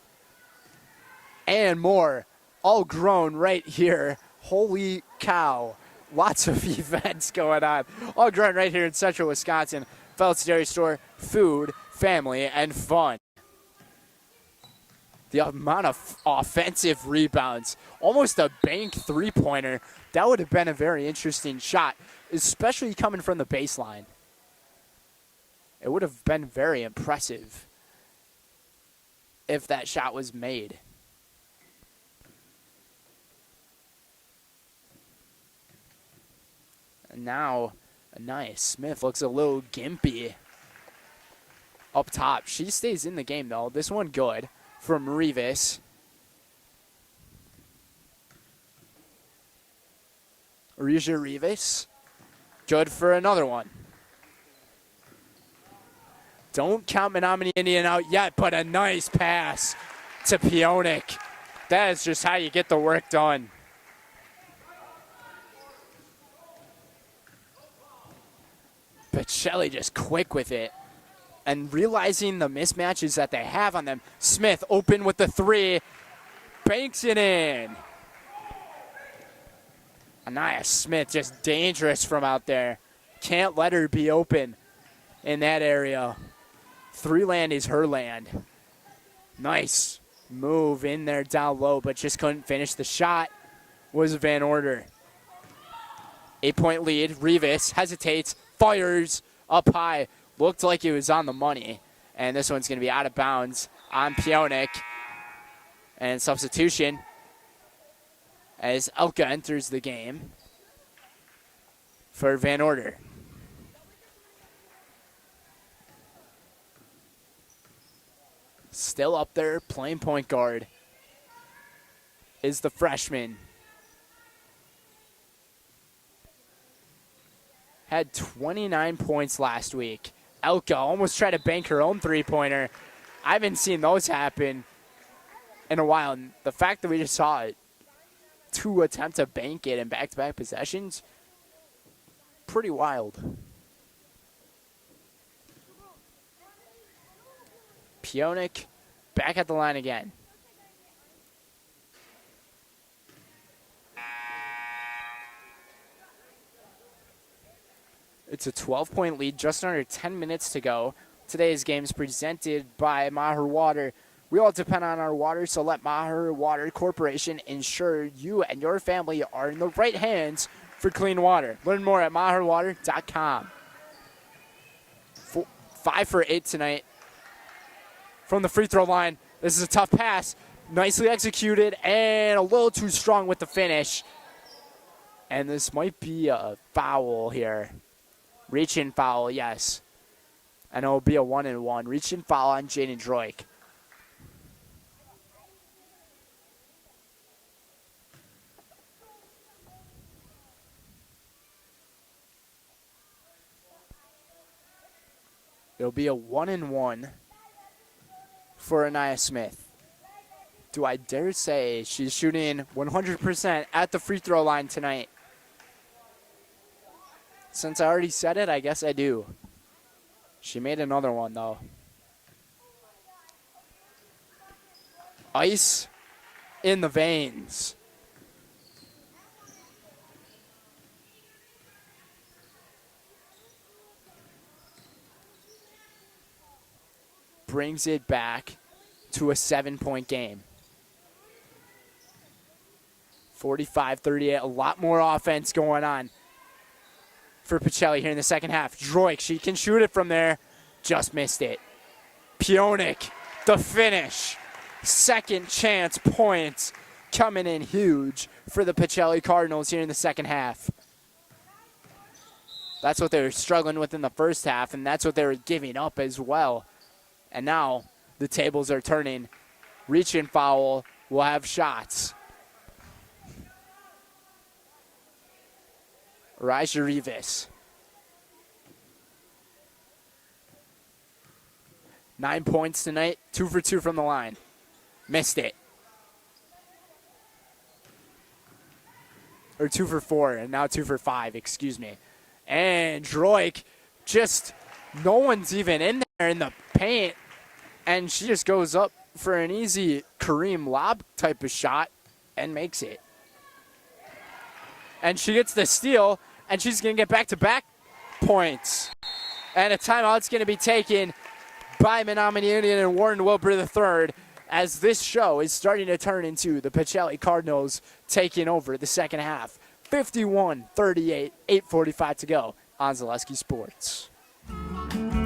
and more. All grown right here. Holy cow. Lots of events going on. All growing right here in Central Wisconsin. Feltz Dairy Store, food, family, and fun. The amount of offensive rebounds, almost a bank three-pointer. That would have been a very interesting shot, especially coming from the baseline. It would have been very impressive if that shot was made. And now, Anaya Smith looks a little gimpy up top. She stays in the game, though. This one good from Rivas. Rija Rivas. Good for another one. Don't count Menominee Indian out yet, but a nice pass to Pionik. That is just how you get the work done. Pacelli just quick with it. And realizing the mismatches that they have on them. Smith open with the three. Banks it in. Anaya Smith just dangerous from out there. Can't let her be open in that area. Three land is her land. Nice move in there down low, but just couldn't finish the shot. Was Van Order. 8-point lead. Rivas hesitates, fires up high. Looked like it was on the money. And this one's going to be out of bounds on Pionik. And substitution as Elka enters the game for Van Order. Still up there, playing point guard, is the freshman. Had 29 points last week. Elka almost tried to bank her own three-pointer. I haven't seen those happen in a while. And the fact that we just saw it, 2 attempts to bank it in back-to-back possessions, pretty wild. Pionik back at the line again. It's a 12-point lead, just under 10 minutes to go. Today's game is presented by Maher Water. We all depend on our water, so let Maher Water Corporation ensure you and your family are in the right hands for clean water. Learn more at maherwater.com. 5 for 8 tonight from the free throw line. This is a tough pass. Nicely executed and a little too strong with the finish. And this might be a foul here. Reach-in foul, yes. And it'll be a 1-and-1. Reach-in foul on Jaden Droik. It'll be a 1-and-1 for Anaya Smith. Do I dare say she's shooting 100% at the free throw line tonight? Since I already said it, I guess I do. She made another one, though. Ice in the veins. Brings it back to a 7-point game. 45-38, a lot more offense going on for Pacelli here in the second half. Droik, she can shoot it from there. Just missed it. Pionik, the finish. Second chance points coming in huge for the Pacelli Cardinals here in the second half. That's what they were struggling with in the first half, and that's what they were giving up as well. And now the tables are turning. Reach-in foul will have shots. Raja Rivas. 9 points tonight, 2 for 2 from the line. Missed it. Or 2 for 4, and now 2 for 5, excuse me. And Droik, just no one's even in there in the paint. And she just goes up for an easy Kareem lob type of shot and makes it. and she gets the steal, and she's going to get back-to-back points. And a timeout's going to be taken by Menominee Union and Warren Wilbur III, as this show is starting to turn into the Pacelli Cardinals taking over the second half. 51-38, 8:45 to go on Zaleski Sports.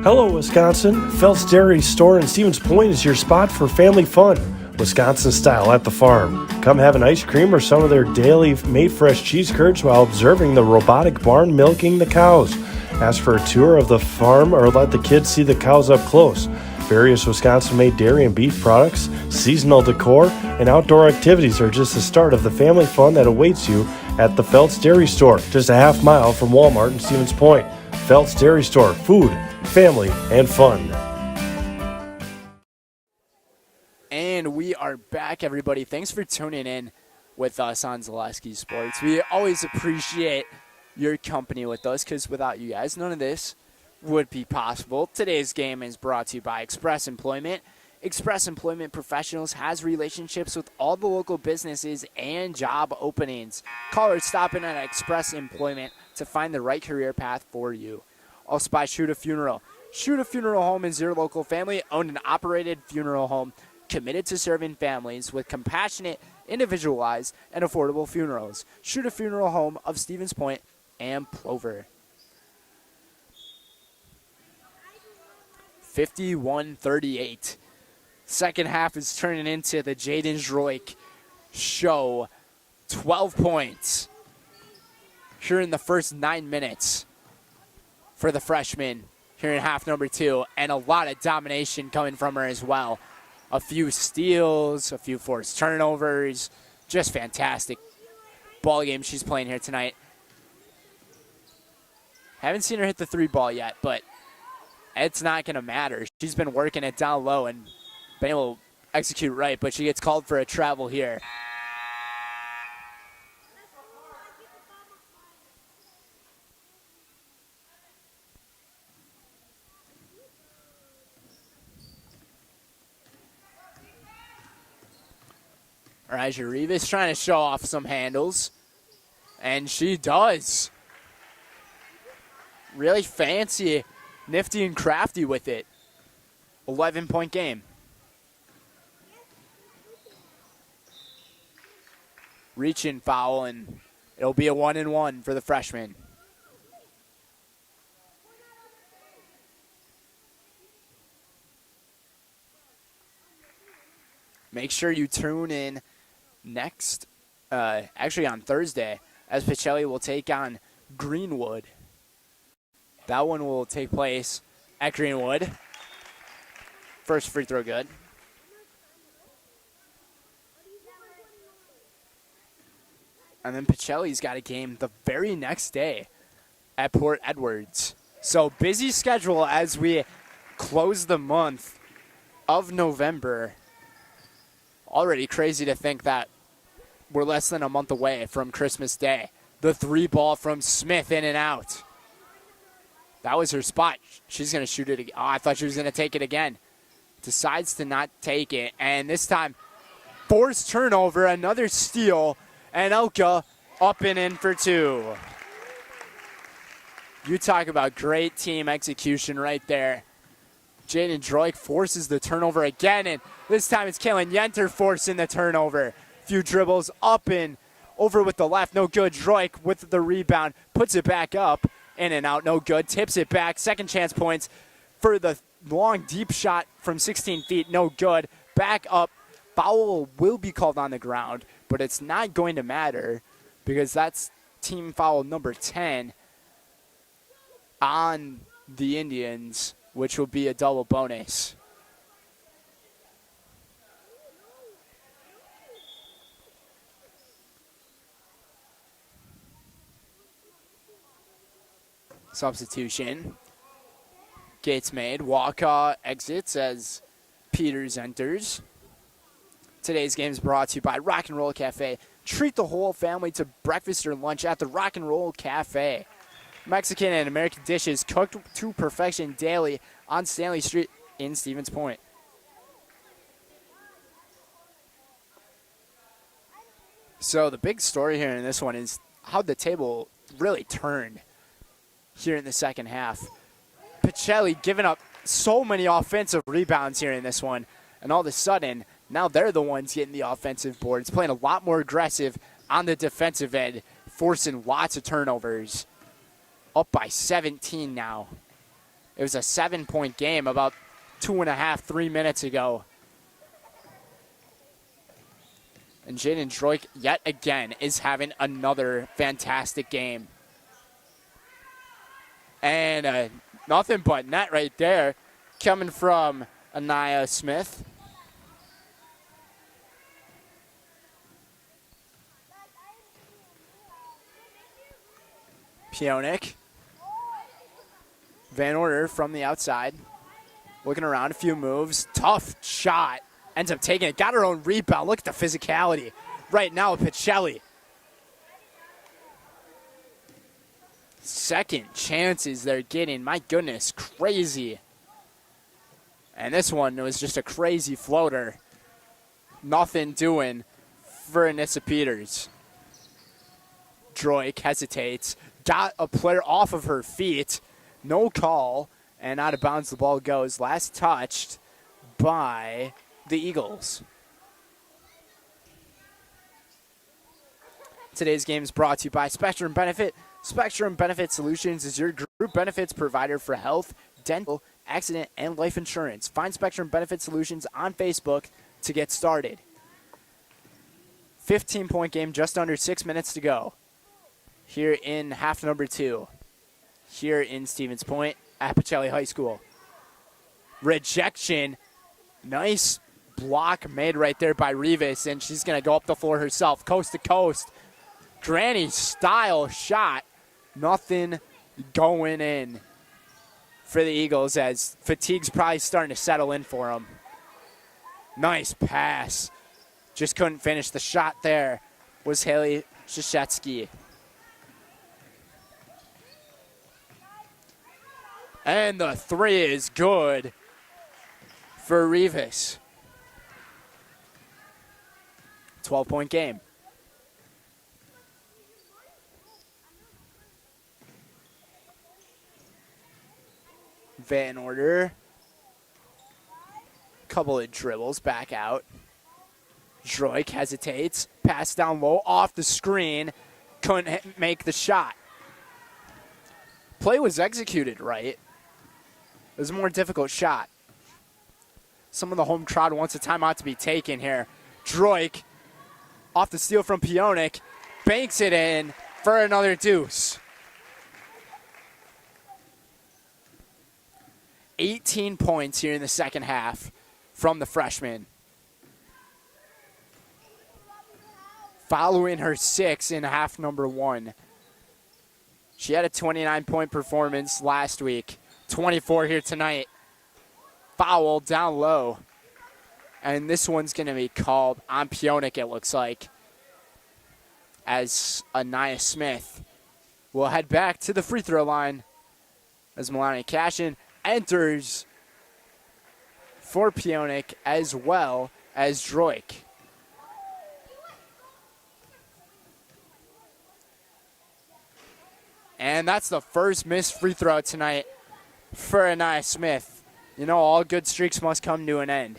Hello, Wisconsin. Phelps Dairy Store in Stevens Point is your spot for family fun, Wisconsin style at the farm. Come have an ice cream or some of their daily made fresh cheese curds while observing the robotic barn milking the cows. Ask for a tour of the farm or let the kids see the cows up close. Various Wisconsin-made dairy and beef products, seasonal decor, and outdoor activities are just the start of the family fun that awaits you at the Phelps Dairy Store, just a half mile from Walmart in Stevens Point. Phelps Dairy Store, food, family, and fun. And we are back, everybody. Thanks for tuning in with us on Zaleski Sports. We always appreciate your company with us, because without you guys, none of this would be possible. Today's game is brought to you by Express Employment. Express Employment Professionals has relationships with all the local businesses and job openings. Call or stop in at Express Employment to find the right career path for you. Also by Shoot a Funeral. Shoot a Funeral Home is your local family-owned and operated funeral home committed to serving families with compassionate, individualized, and affordable funerals. Shoot a Funeral Home of Stevens Point and Plover. 51-38. Second half is turning into the Jaden Droik show. 12 points here in the first 9 minutes for the freshman here in half number 2, and a lot of domination coming from her as well. A few steals, a few forced turnovers, just fantastic ball game she's playing here tonight. Haven't seen her hit the 3 ball yet, but it's not going to matter. She's been working it down low and been able to execute right, but she gets called for a travel here. Raja Rivas trying to show off some handles, and she does. Really fancy, nifty, and crafty with it. 11-point game. Reach-in foul, and it'll be a 1-and-1 for the freshman. Make sure you tune in next, actually on Thursday, as Pacelli will take on Greenwood. That one will take place at Greenwood. First free throw good. And then Pacelli's got a game the very next day at Port Edwards. So busy schedule as we close the month of November. Already crazy to think that we're less than a month away from Christmas Day. The 3 ball from Smith in and out. That was her spot. She's going to shoot it again. Oh, I thought she was going to take it again. Decides to not take it. And this time, forced turnover, another steal. And Elka up and in for 2. You talk about great team execution right there. Jaden Droik forces the turnover again, and this time it's Kaylin Yenter forcing the turnover. Few dribbles up and over with the left, no good. Droik with the rebound, puts it back up, in and out, no good. Tips it back, second chance points for the long deep shot from 16 feet, no good. Back up, foul will be called on the ground, but it's not going to matter because that's team foul number 10 on the Indians, which will be a double bonus. Substitution. Gates made. Waka exits as Peters enters. Today's game is brought to you by Rock and Roll Cafe. Treat the whole family to breakfast or lunch at the Rock and Roll Cafe. Mexican and American dishes cooked to perfection daily on Stanley Street in Stevens Point. So the big story here in this one is how the table really turned here in the second half. Pacelli giving up so many offensive rebounds here in this one, and all of a sudden, now they're the ones getting the offensive boards, playing a lot more aggressive on the defensive end, forcing lots of turnovers. Up by 17 now. It was a 7-point game about 3 minutes ago. And Jaden Droik, yet again, is having another fantastic game. And nothing but net right there coming from Anaya Smith. Pionik. Van Order from the outside. Looking around, a few moves. Tough shot. Ends up taking it. Got her own rebound. Look at the physicality right now with Pacelli. Second chances they're getting. My goodness, crazy. And this one was just a crazy floater. Nothing doing for Anissa Peters. Droik hesitates. Got a player off of her feet. No call. And out of bounds the ball goes. Last touched by the Eagles. Today's game is brought to you by Spectrum Benefit. Spectrum Benefit Solutions is your group benefits provider for health, dental, accident, and life insurance. Find Spectrum Benefit Solutions on Facebook to get started. 15-point game, just under 6 minutes to go. Here in half number 2. Here in Stevens Point at Pacelli High School. Rejection. Nice block made right there by Rivas, and she's going to go up the floor herself, coast to coast. Granny style shot. Nothing going in for the Eagles as fatigue's probably starting to settle in for them. Nice pass. Just couldn't finish the shot there was Haley Shashetsky. And the three is good for Rivas. 12-point game. Van Order. Couple of dribbles back out. Droik hesitates. Pass down low off the screen. Couldn't make the shot. Play was executed right. It was a more difficult shot. Some of the home crowd wants a timeout to be taken here. Droik off the steal from Pionik. Banks it in for another deuce. 18 points here in the second half from the freshman. Following her 6 in half number 1. She had a 29-point performance last week. 24 here tonight. Foul down low. And this one's going to be called on Pionik, it looks like. As Anaya Smith will head back to the free throw line. As Melania Cashin enters for Pionik as well as Droik. And that's the first missed free throw tonight for Anaya Smith. You know, all good streaks must come to an end.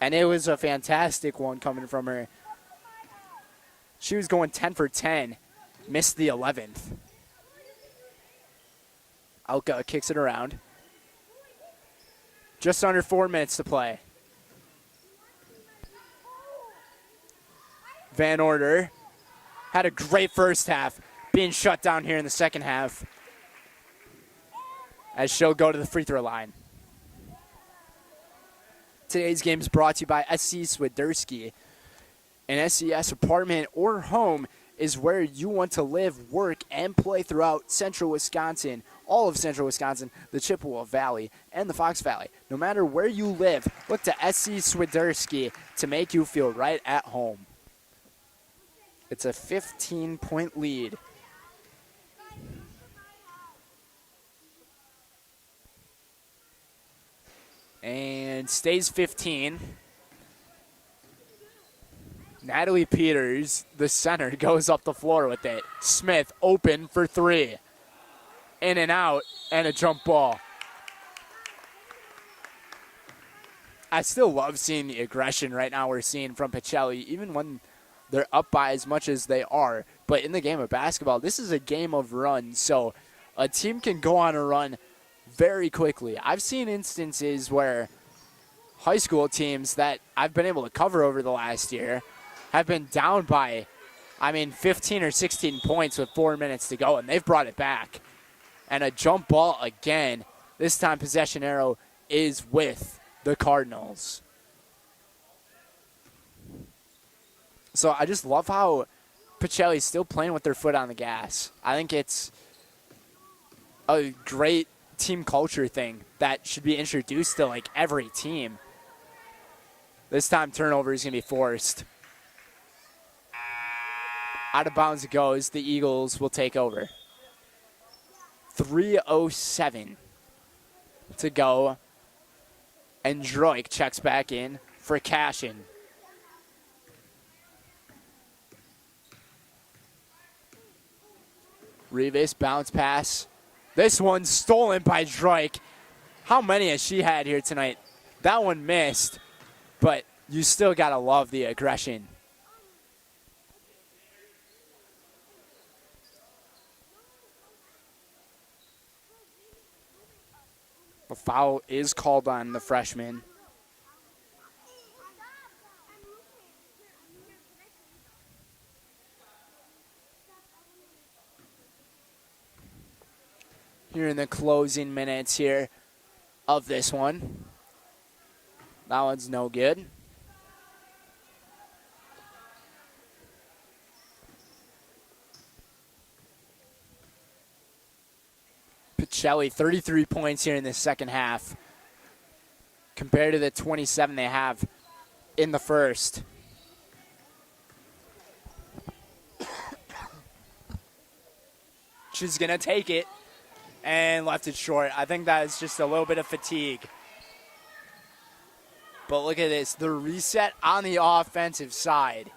And it was a fantastic one coming from her. She was going 10 for 10. Missed the 11th. Alka kicks it around. Just under 4 minutes to play. Van Order had a great first half. Being shut down here in the second half. As she'll go to the free throw line. Today's game is brought to you by SC Swiderski. An SCS apartment or home is where you want to live, work, and play throughout central Wisconsin, all of central Wisconsin, the Chippewa Valley, and the Fox Valley. No matter where you live, look to SC Swiderski to make you feel right at home. It's a 15-point lead. And stays 15. Natalie Peters, the center, goes up the floor with it. Smith open for three. In and out, and a jump ball. I still love seeing the aggression right now we're seeing from Pacelli, even when they're up by as much as they are. But in the game of basketball, this is a game of runs, so a team can go on a run very quickly. I've seen instances where high school teams that I've been able to cover over the last year have been down by, 15 or 16 points with 4 minutes to go, and they've brought it back. And a jump ball again. This time possession arrow is with the Cardinals. So I just love how Pacelli's still playing with their foot on the gas. I think it's a great team culture thing that should be introduced to like every team. This time turnover is going to be forced. Out of bounds it goes. The Eagles will take over. 3:07 to go. And Droik checks back in for Cashin. Rivas bounce pass. This one's stolen by Droik. How many has she had here tonight? That one missed, but you still gotta love the aggression. A foul is called on the freshman. Here in the closing minutes here of this one. That one's no good. Pacelli, 33 points here in the second half compared to the 27 they have in the first. She's going to take it and left it short. I think that is just a little bit of fatigue. But look at this, the reset on the offensive side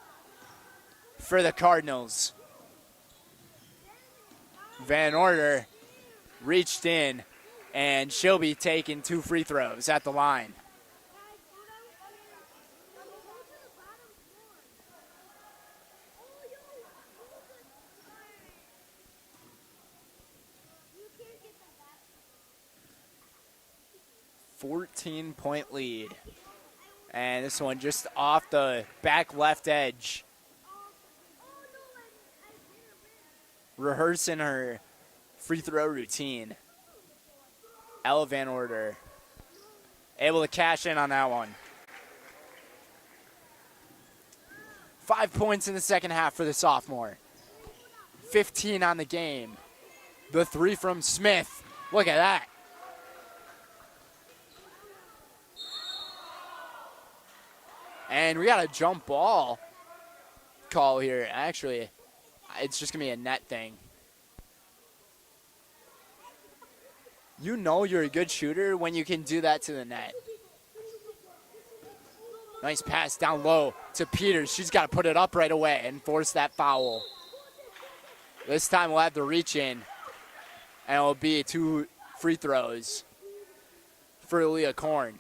for the Cardinals. Van Order reached in, and she'll be taking 2 free throws at the line. $14-point lead. And this one just off the back left edge. Rehearsing her free throw routine. Ella Van Order able to cash in on that one. 5 points in the second half for the sophomore. 15 on the game. The three from Smith. Look at that. And we got a jump ball call here. Actually, it's just going to be a net thing. You know you're a good shooter when you can do that to the net. Nice pass down low to Peters. She's got to put it up right away and force that foul. This time we'll have to reach in, and it'll be 2 free throws for Leah Korn.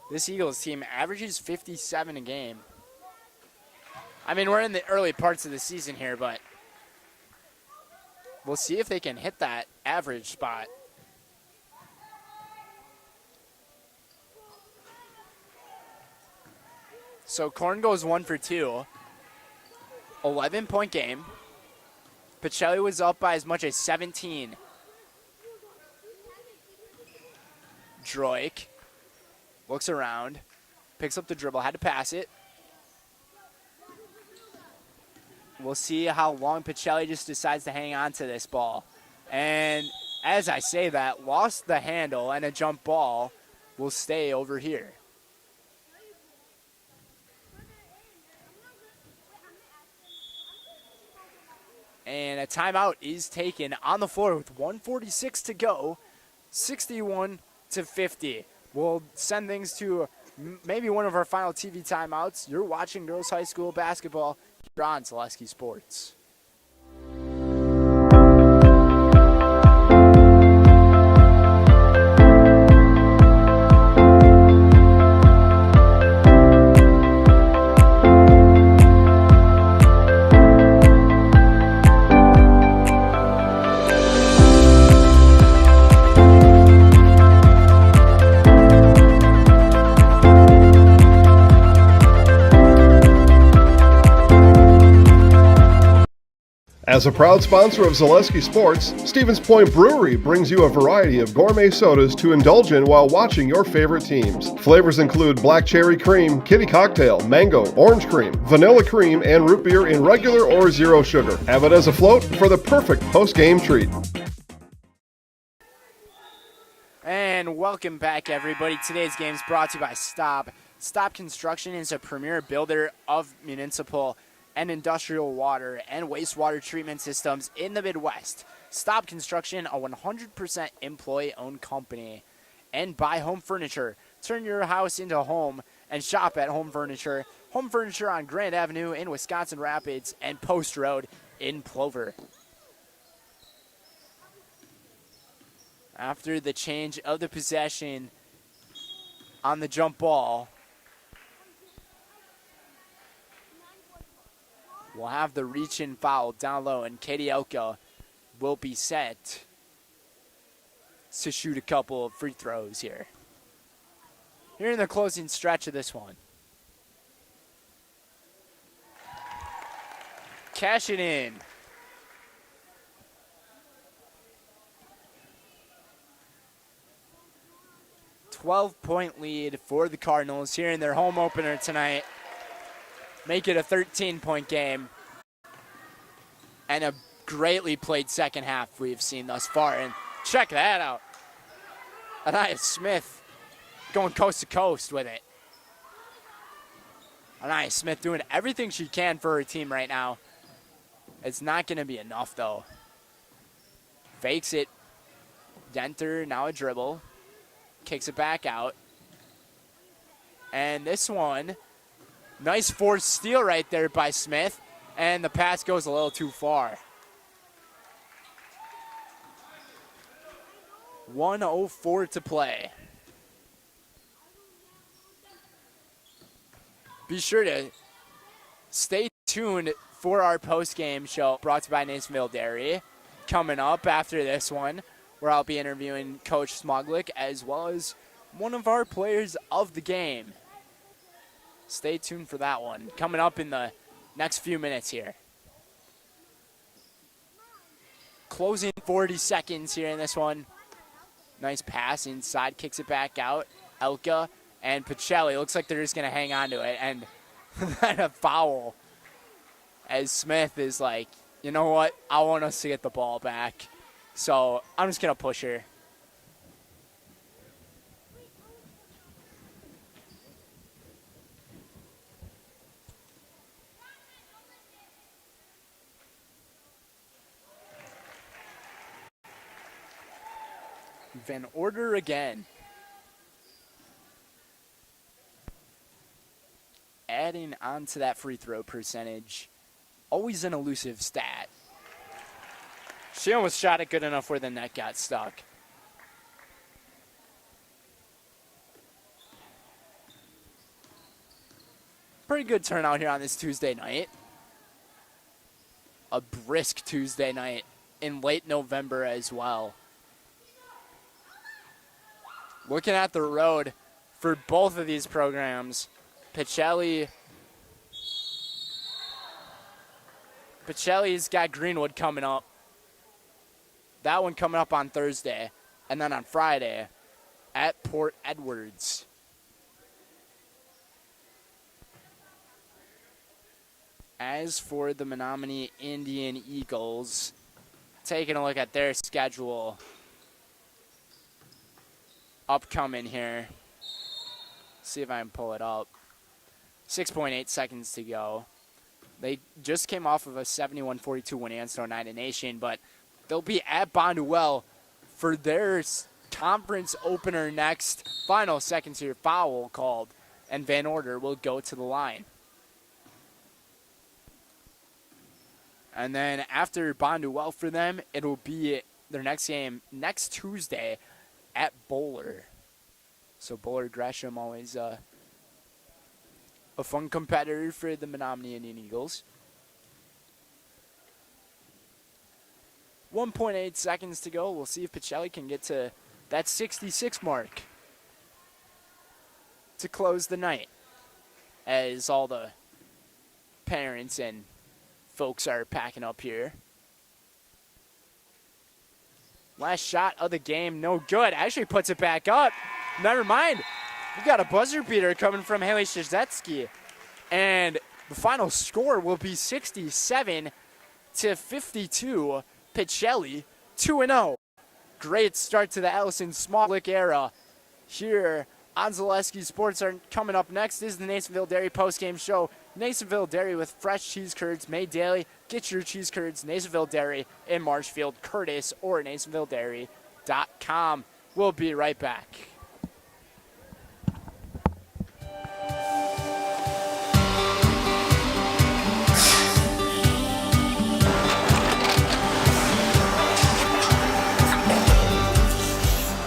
This Eagles team averages 57 a game. I mean, we're in the early parts of the season here, but we'll see if they can hit that average spot. So Korn goes 1 for 2. 11-point game. Pacelli was up by as much as 17. Droik looks around, picks up the dribble, had to pass it. We'll see how long Pacelli just decides to hang on to this ball. And as I say that, lost the handle, and a jump ball will stay over here. And a timeout is taken on the floor with 1:46 to go. 61 to 50. We'll send things to maybe one of our final TV timeouts. You're watching girls high school basketball here on Zaleski Sports. As a proud sponsor of Zaleski Sports, Stevens Point Brewery brings you a variety of gourmet sodas to indulge in while watching your favorite teams. Flavors include black cherry cream, kitty cocktail, mango, orange cream, vanilla cream, and root beer in regular or zero sugar. Have it as a float for the perfect post-game treat. And welcome back, everybody. Today's game is brought to you by Stop. Stop Construction is a premier builder of municipal and industrial water and wastewater treatment systems in the Midwest. Stop Construction, a 100% employee-owned company. And buy home furniture. Turn your house into a home and shop at Home Furniture. Home Furniture on Grand Avenue in Wisconsin Rapids and Post Road in Plover. After the change of the possession on the jump ball, we'll have the reach-in foul down low, and Katie Elka will be set to shoot a couple of free throws here. Here in the closing stretch of this one. Cash it in. $12-point lead for the Cardinals here in their home opener tonight. Make it a 13-point game. And a greatly played second half we've seen thus far. And check that out. Anaya Smith going coast to coast with it. Anaya Smith doing everything she can for her team right now. It's not going to be enough, though. Fakes it. Denter, now a dribble. Kicks it back out. And this one, nice forced steal right there by Smith. And the pass goes a little too far. 1:04 to play. Be sure to stay tuned for our post-game show brought to you by Nasonville Dairy. Coming up after this one, where I'll be interviewing Coach Smuglick as well as one of our players of the game. Stay tuned for that one. Coming up in the next few minutes here. Closing 40 seconds here in this one. Nice pass inside, kicks it back out. Elka and Pacelli. Looks like they're just going to hang on to it. And then a foul as Smith is like, you know what? I want us to get the ball back. So I'm just going to push her. Van Order again. Adding on to that free throw percentage. Always an elusive stat. She almost shot it good enough where the net got stuck. Pretty good turnout here on this Tuesday night. A brisk Tuesday night in late November as well. Looking at the road for both of these programs, Pacelli's got Greenwood coming up. That one coming up on Thursday. And then on Friday at Port Edwards. As for the Menominee Indian Eagles, taking a look at their schedule upcoming here. See if I can pull it up. 6.8 seconds to go. They just came off of a 71-42 win against Oneida Nation, but they'll be at Bonduelle for their conference opener next. Final seconds here, foul called, and Van Order will go to the line. And then after Bonduelle for them, it'll be their next game next Tuesday at Bowler. So Bowler Gresham, always a fun competitor for the Menominee Indian Eagles. 1.8 seconds to go. We'll see if Pacelli can get to that 66 mark to close the night, as all the parents and folks are packing up here. Last shot of the game, no good. Actually puts it back up. Never mind. We got a buzzer beater coming from Haley Szezetsky. And the final score will be 67-52. Pacelli 2-0. Great start to the Allison Smolick era here on Zaleski Sports. Are coming up next is the Nasonville Dairy postgame show. Nasonville Dairy with fresh cheese curds made daily. Get your cheese curds, Nasonville Dairy in Marshfield, Curtis, or NasonvilleDairy.com. We'll be right back.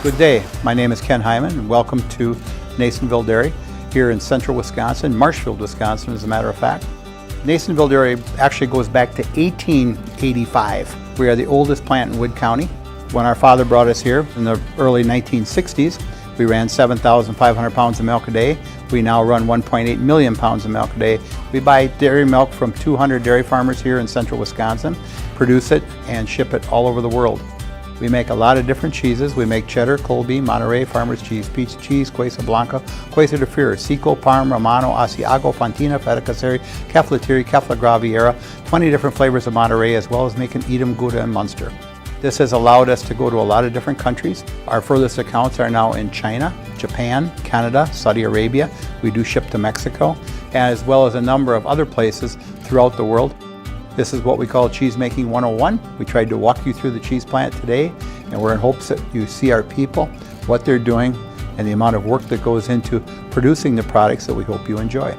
Good day. My name is Ken Hyman, and welcome to Nasonville Dairy here in central Wisconsin, Marshfield, Wisconsin, as a matter of fact. Nasonville Dairy actually goes back to 1885. We are the oldest plant in Wood County. When our father brought us here in the early 1960s, we ran 7,500 pounds of milk a day. We now run 1.8 million pounds of milk a day. We buy dairy milk from 200 dairy farmers here in central Wisconsin, produce it, and ship it all over the world. We make a lot of different cheeses. We make cheddar, Colby, Monterey, Farmer's Cheese, Peach Cheese, Quesa Blanca, Quesa de Fure, Seco, Parm, Romano, Asiago, Fontina, Feta Caseri, Caflatiri, Cafla Graviera, 20 different flavors of Monterey, as well as making Edam, Gouda, and Munster. This has allowed us to go to a lot of different countries. Our furthest accounts are now in China, Japan, Canada, Saudi Arabia. We do ship to Mexico, as well as a number of other places throughout the world. This is what we call Cheese Making 101. We tried to walk you through the cheese plant today, and we're in hopes that you see our people, what they're doing, and the amount of work that goes into producing the products that we hope you enjoy.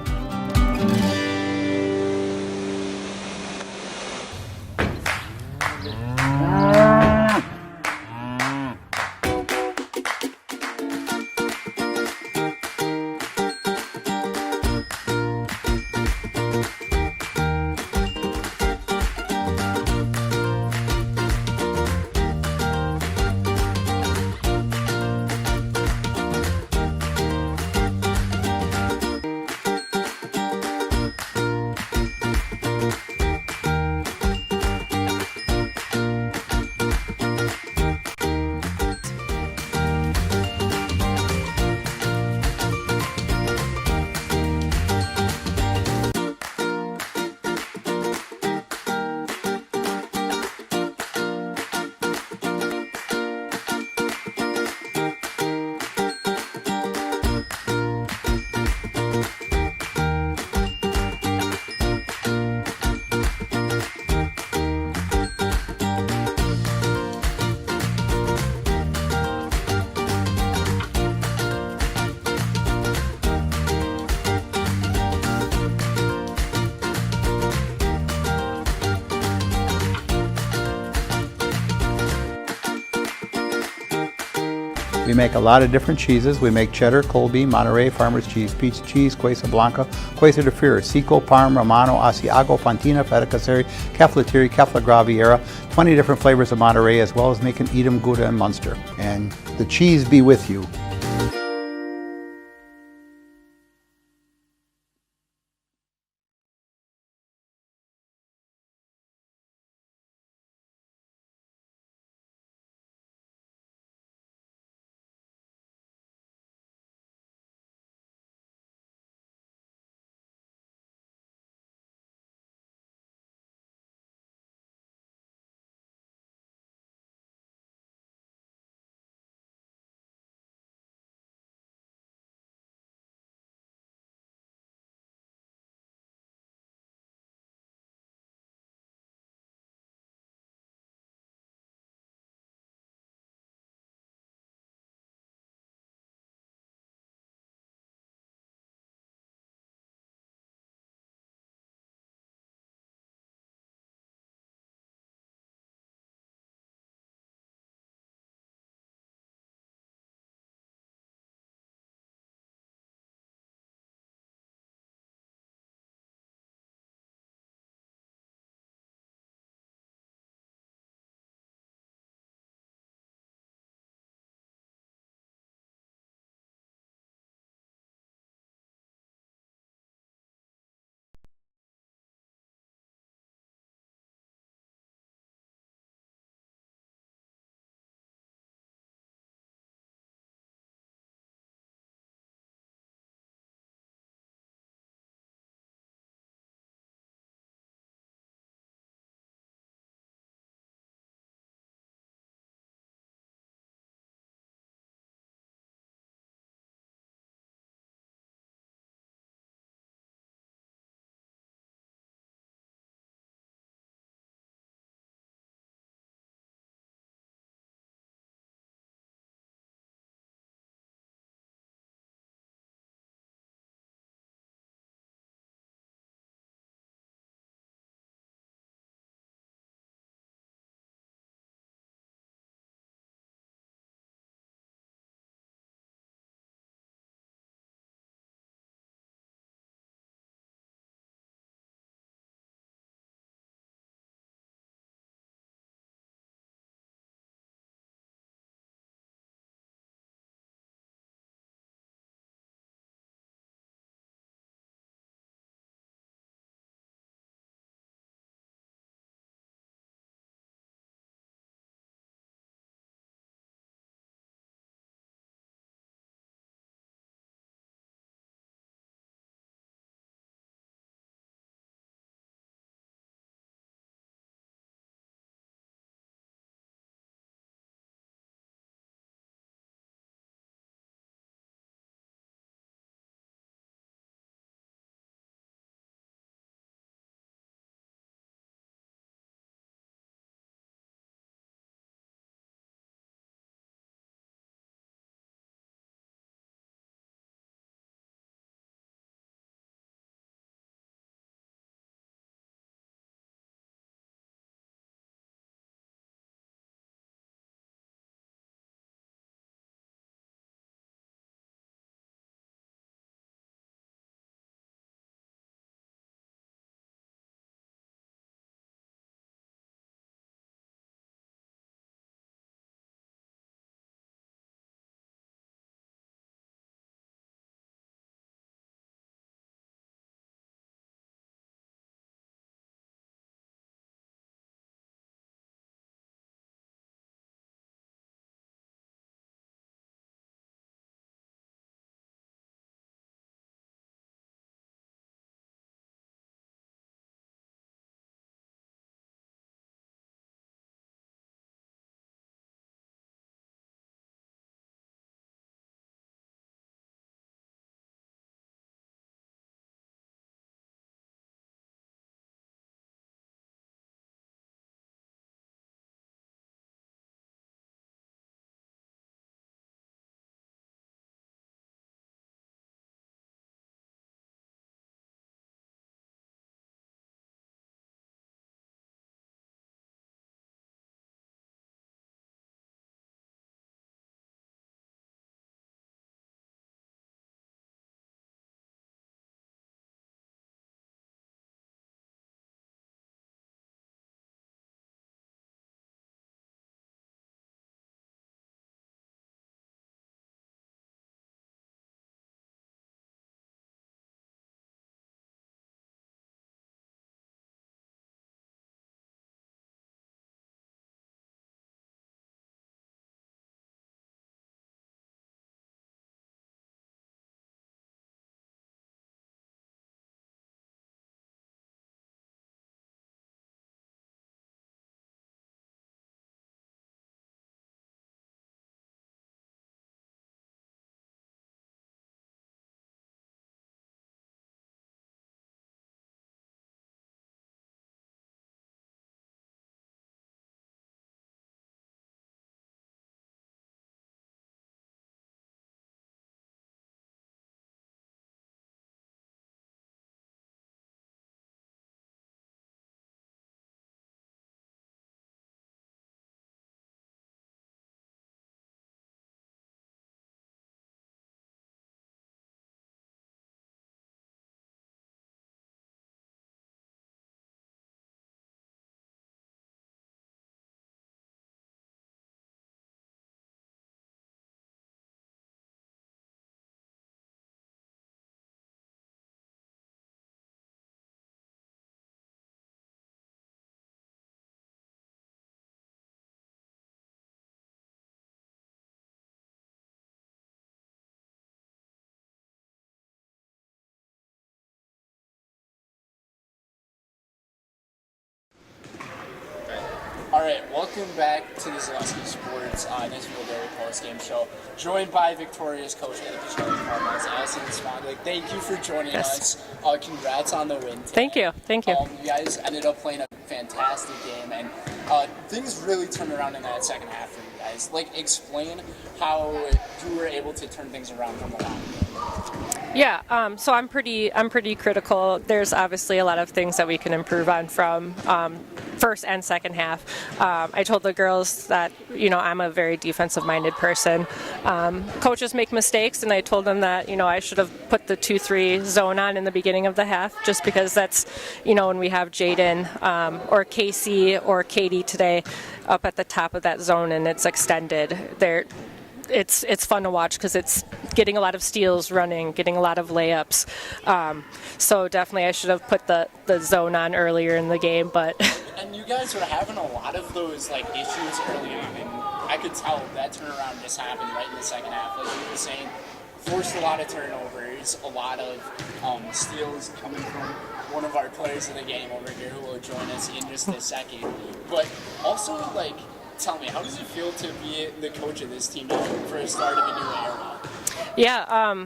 We make a lot of different cheeses. We make cheddar, Colby, Monterey, Farmer's Cheese, Peach Cheese, Quesa Blanca, Quesa de Fure, Seco, Parm, Romano, Asiago, Fontina, Feta Caseri, Caflatiri, Cafla Graviera, 20 different flavors of Monterey, as well as making Edam, Gouda, and Munster. And the cheese be with you. Welcome back to the Zaleski Sports National Dairy Post Game Show. Joined by Victoria's coach of the Pacelli Cardinals, Allison Smondlik. Thank you for joining us. Congrats on the win today. Thank you. You guys ended up playing a fantastic game, and things really turned around in that second half for you guys. Like, explain how you were able to turn things around from the line. Yeah, so I'm pretty critical. There's obviously a lot of things that we can improve on from first and second half. I told the girls that, I'm a very defensive-minded person. Coaches make mistakes, and I told them that, I should have put the 2-3 zone on in the beginning of the half, just because that's, when we have Jaden or Casey or Katie today up at the top of that zone and it's extended, it's fun to watch because it's getting a lot of steals running, getting a lot of layups. So definitely I should have put the zone on earlier in the game, but... And you guys were having a lot of those issues early on, and I could tell that turnaround just happened right in the second half. Like you were saying, forced a lot of turnovers, a lot of steals coming from one of our players of the game over here who will join us in just a second. But also, tell me, how does it feel to be the coach of this team now for a start of a new era? Yeah,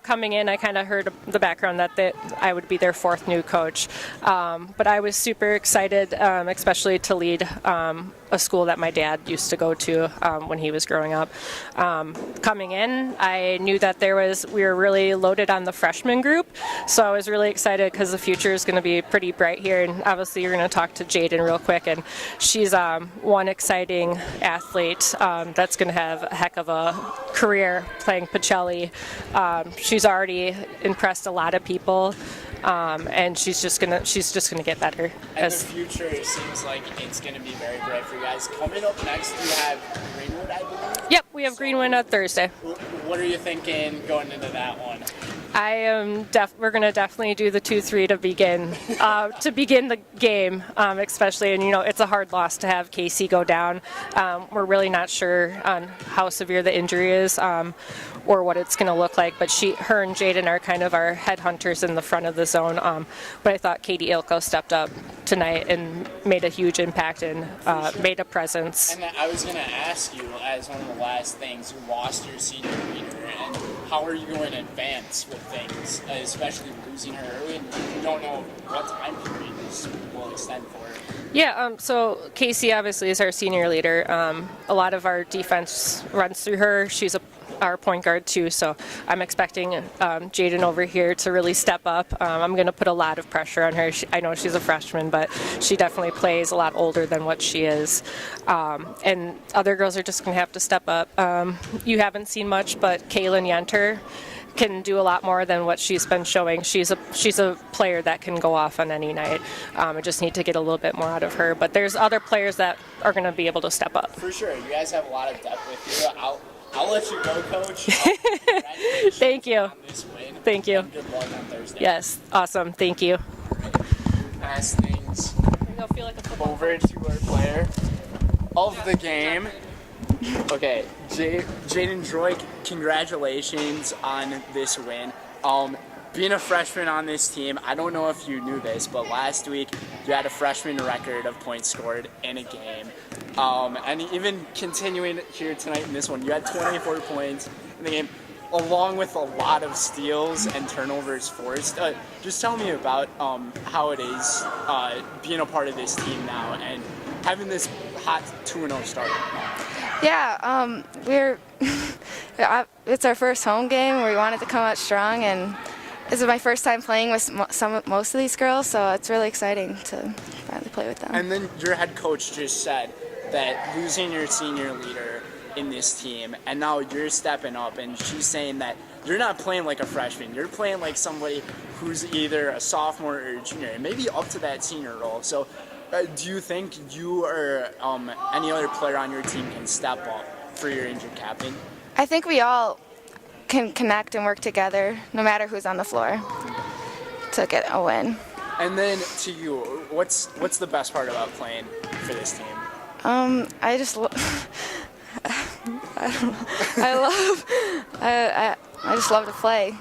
coming in, I kind of heard the background that I would be their fourth new coach. But I was super excited, especially to lead a school that my dad used to go to when he was growing up. Coming in, I knew that we were really loaded on the freshman group, so I was really excited because the future is going to be pretty bright here. And obviously, you're going to talk to Jaden real quick, and she's one exciting athlete that's going to have a heck of a career playing Pacelli. She's already impressed a lot of people. And she's just gonna get better. And the future seems like it's gonna be very bright for you guys. Coming up next, you have Greenwood, I believe. Yep, we have Greenwood on Thursday. What are you thinking going into that one? We're gonna definitely do the 2-3 to begin the game, especially. And it's a hard loss to have Casey go down. We're really not sure on how severe the injury is. Or what it's going to look like, but her and Jaden are kind of our headhunters in the front of the zone. But I thought Katie Ilko stepped up tonight and made a huge impact and made a presence. And I was going to ask you, as one of the last things, you lost your senior leader, and how are you going to advance with things, especially losing her early, and you don't know what time period this will extend for? Yeah, so Casey obviously is our senior leader. A lot of our defense runs through her. She's our point guard too, so I'm expecting Jaden over here to really step up. I'm going to put a lot of pressure on her. I know she's a freshman, but she definitely plays a lot older than what she is. And other girls are just going to have to step up. You haven't seen much, but Kaylin Yenter can do a lot more than what she's been showing. She's a player that can go off on any night. I just need to get a little bit more out of her. But there's other players that are going to be able to step up. For sure. You guys have a lot of depth with you. I'll let you go, Coach. Thank you. On this win. Thank you. And good luck on Thursday. Yes, awesome. Thank you. Pass things over to our player of the game. Okay, Jaden Droik, congratulations on this win. Being a freshman on this team, I don't know if you knew this, but last week you had a freshman record of points scored in a game. And even continuing here tonight in this one, you had 24 points in the game, along with a lot of steals and turnovers forced. Just tell me about how it is being a part of this team now and having this hot 2-0 start. Yeah, it's our first home game. We wanted to come out strong, and this is my first time playing with most of these girls, so it's really exciting to finally play with them. And then your head coach just said that losing your senior leader in this team, and now you're stepping up, and she's saying that you're not playing like a freshman. You're playing like somebody who's either a sophomore or a junior, and maybe up to that senior role. So do you think you or any other player on your team can step up for your injured captain? I think we all can connect and work together, no matter who's on the floor, to get a win. And then to you, what's the best part about playing for this team? I just I just love to play.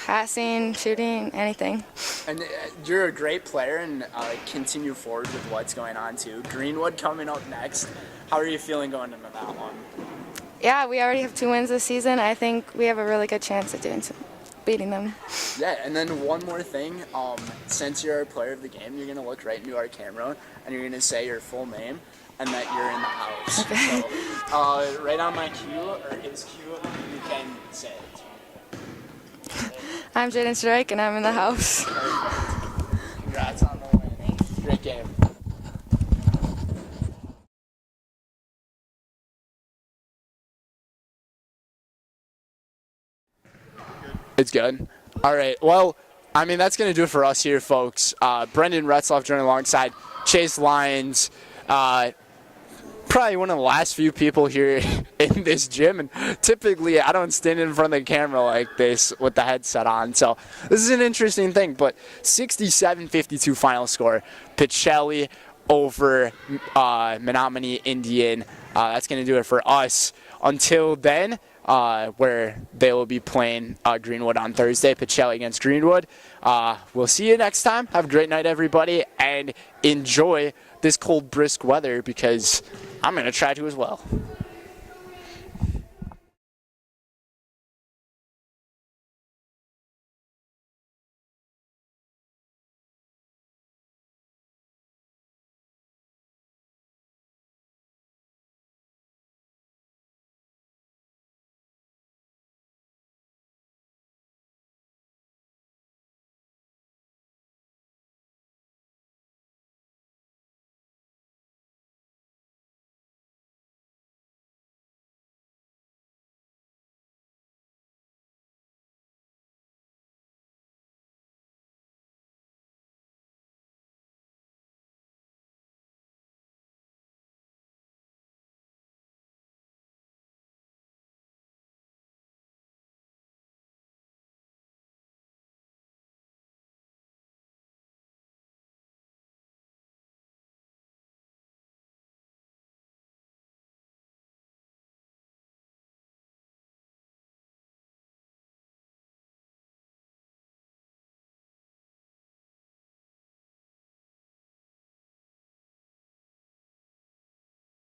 passing, shooting, anything. And you're a great player, and continue forward with what's going on too. Greenwood coming up next. How are you feeling going into that one? Yeah, we already have 2 wins this season. I think we have a really good chance of beating them. Yeah, and then one more thing. Since you're a player of the game, you're going to look right into our camera, and you're going to say your full name and that you're in the house. Okay. So, right on my cue, or his cue, you can say it. I'm Jaden Strike, and I'm in the house. Congrats on the win. Great game. It's good. All right. Well, I mean, that's going to do it for us here, folks. Brendan Retzloff joining alongside Chase Lyons. Probably one of the last few people here in this gym. And typically, I don't stand in front of the camera like this with the headset on. So this is an interesting thing. But 67-52 final score. Pacelli over Menominee Indian. That's going to do it for us. Until then, where they will be playing Greenwood on Thursday, Pacelli against Greenwood. We'll see you next time. Have a great night, everybody, and enjoy this cold, brisk weather because I'm going to try to as well.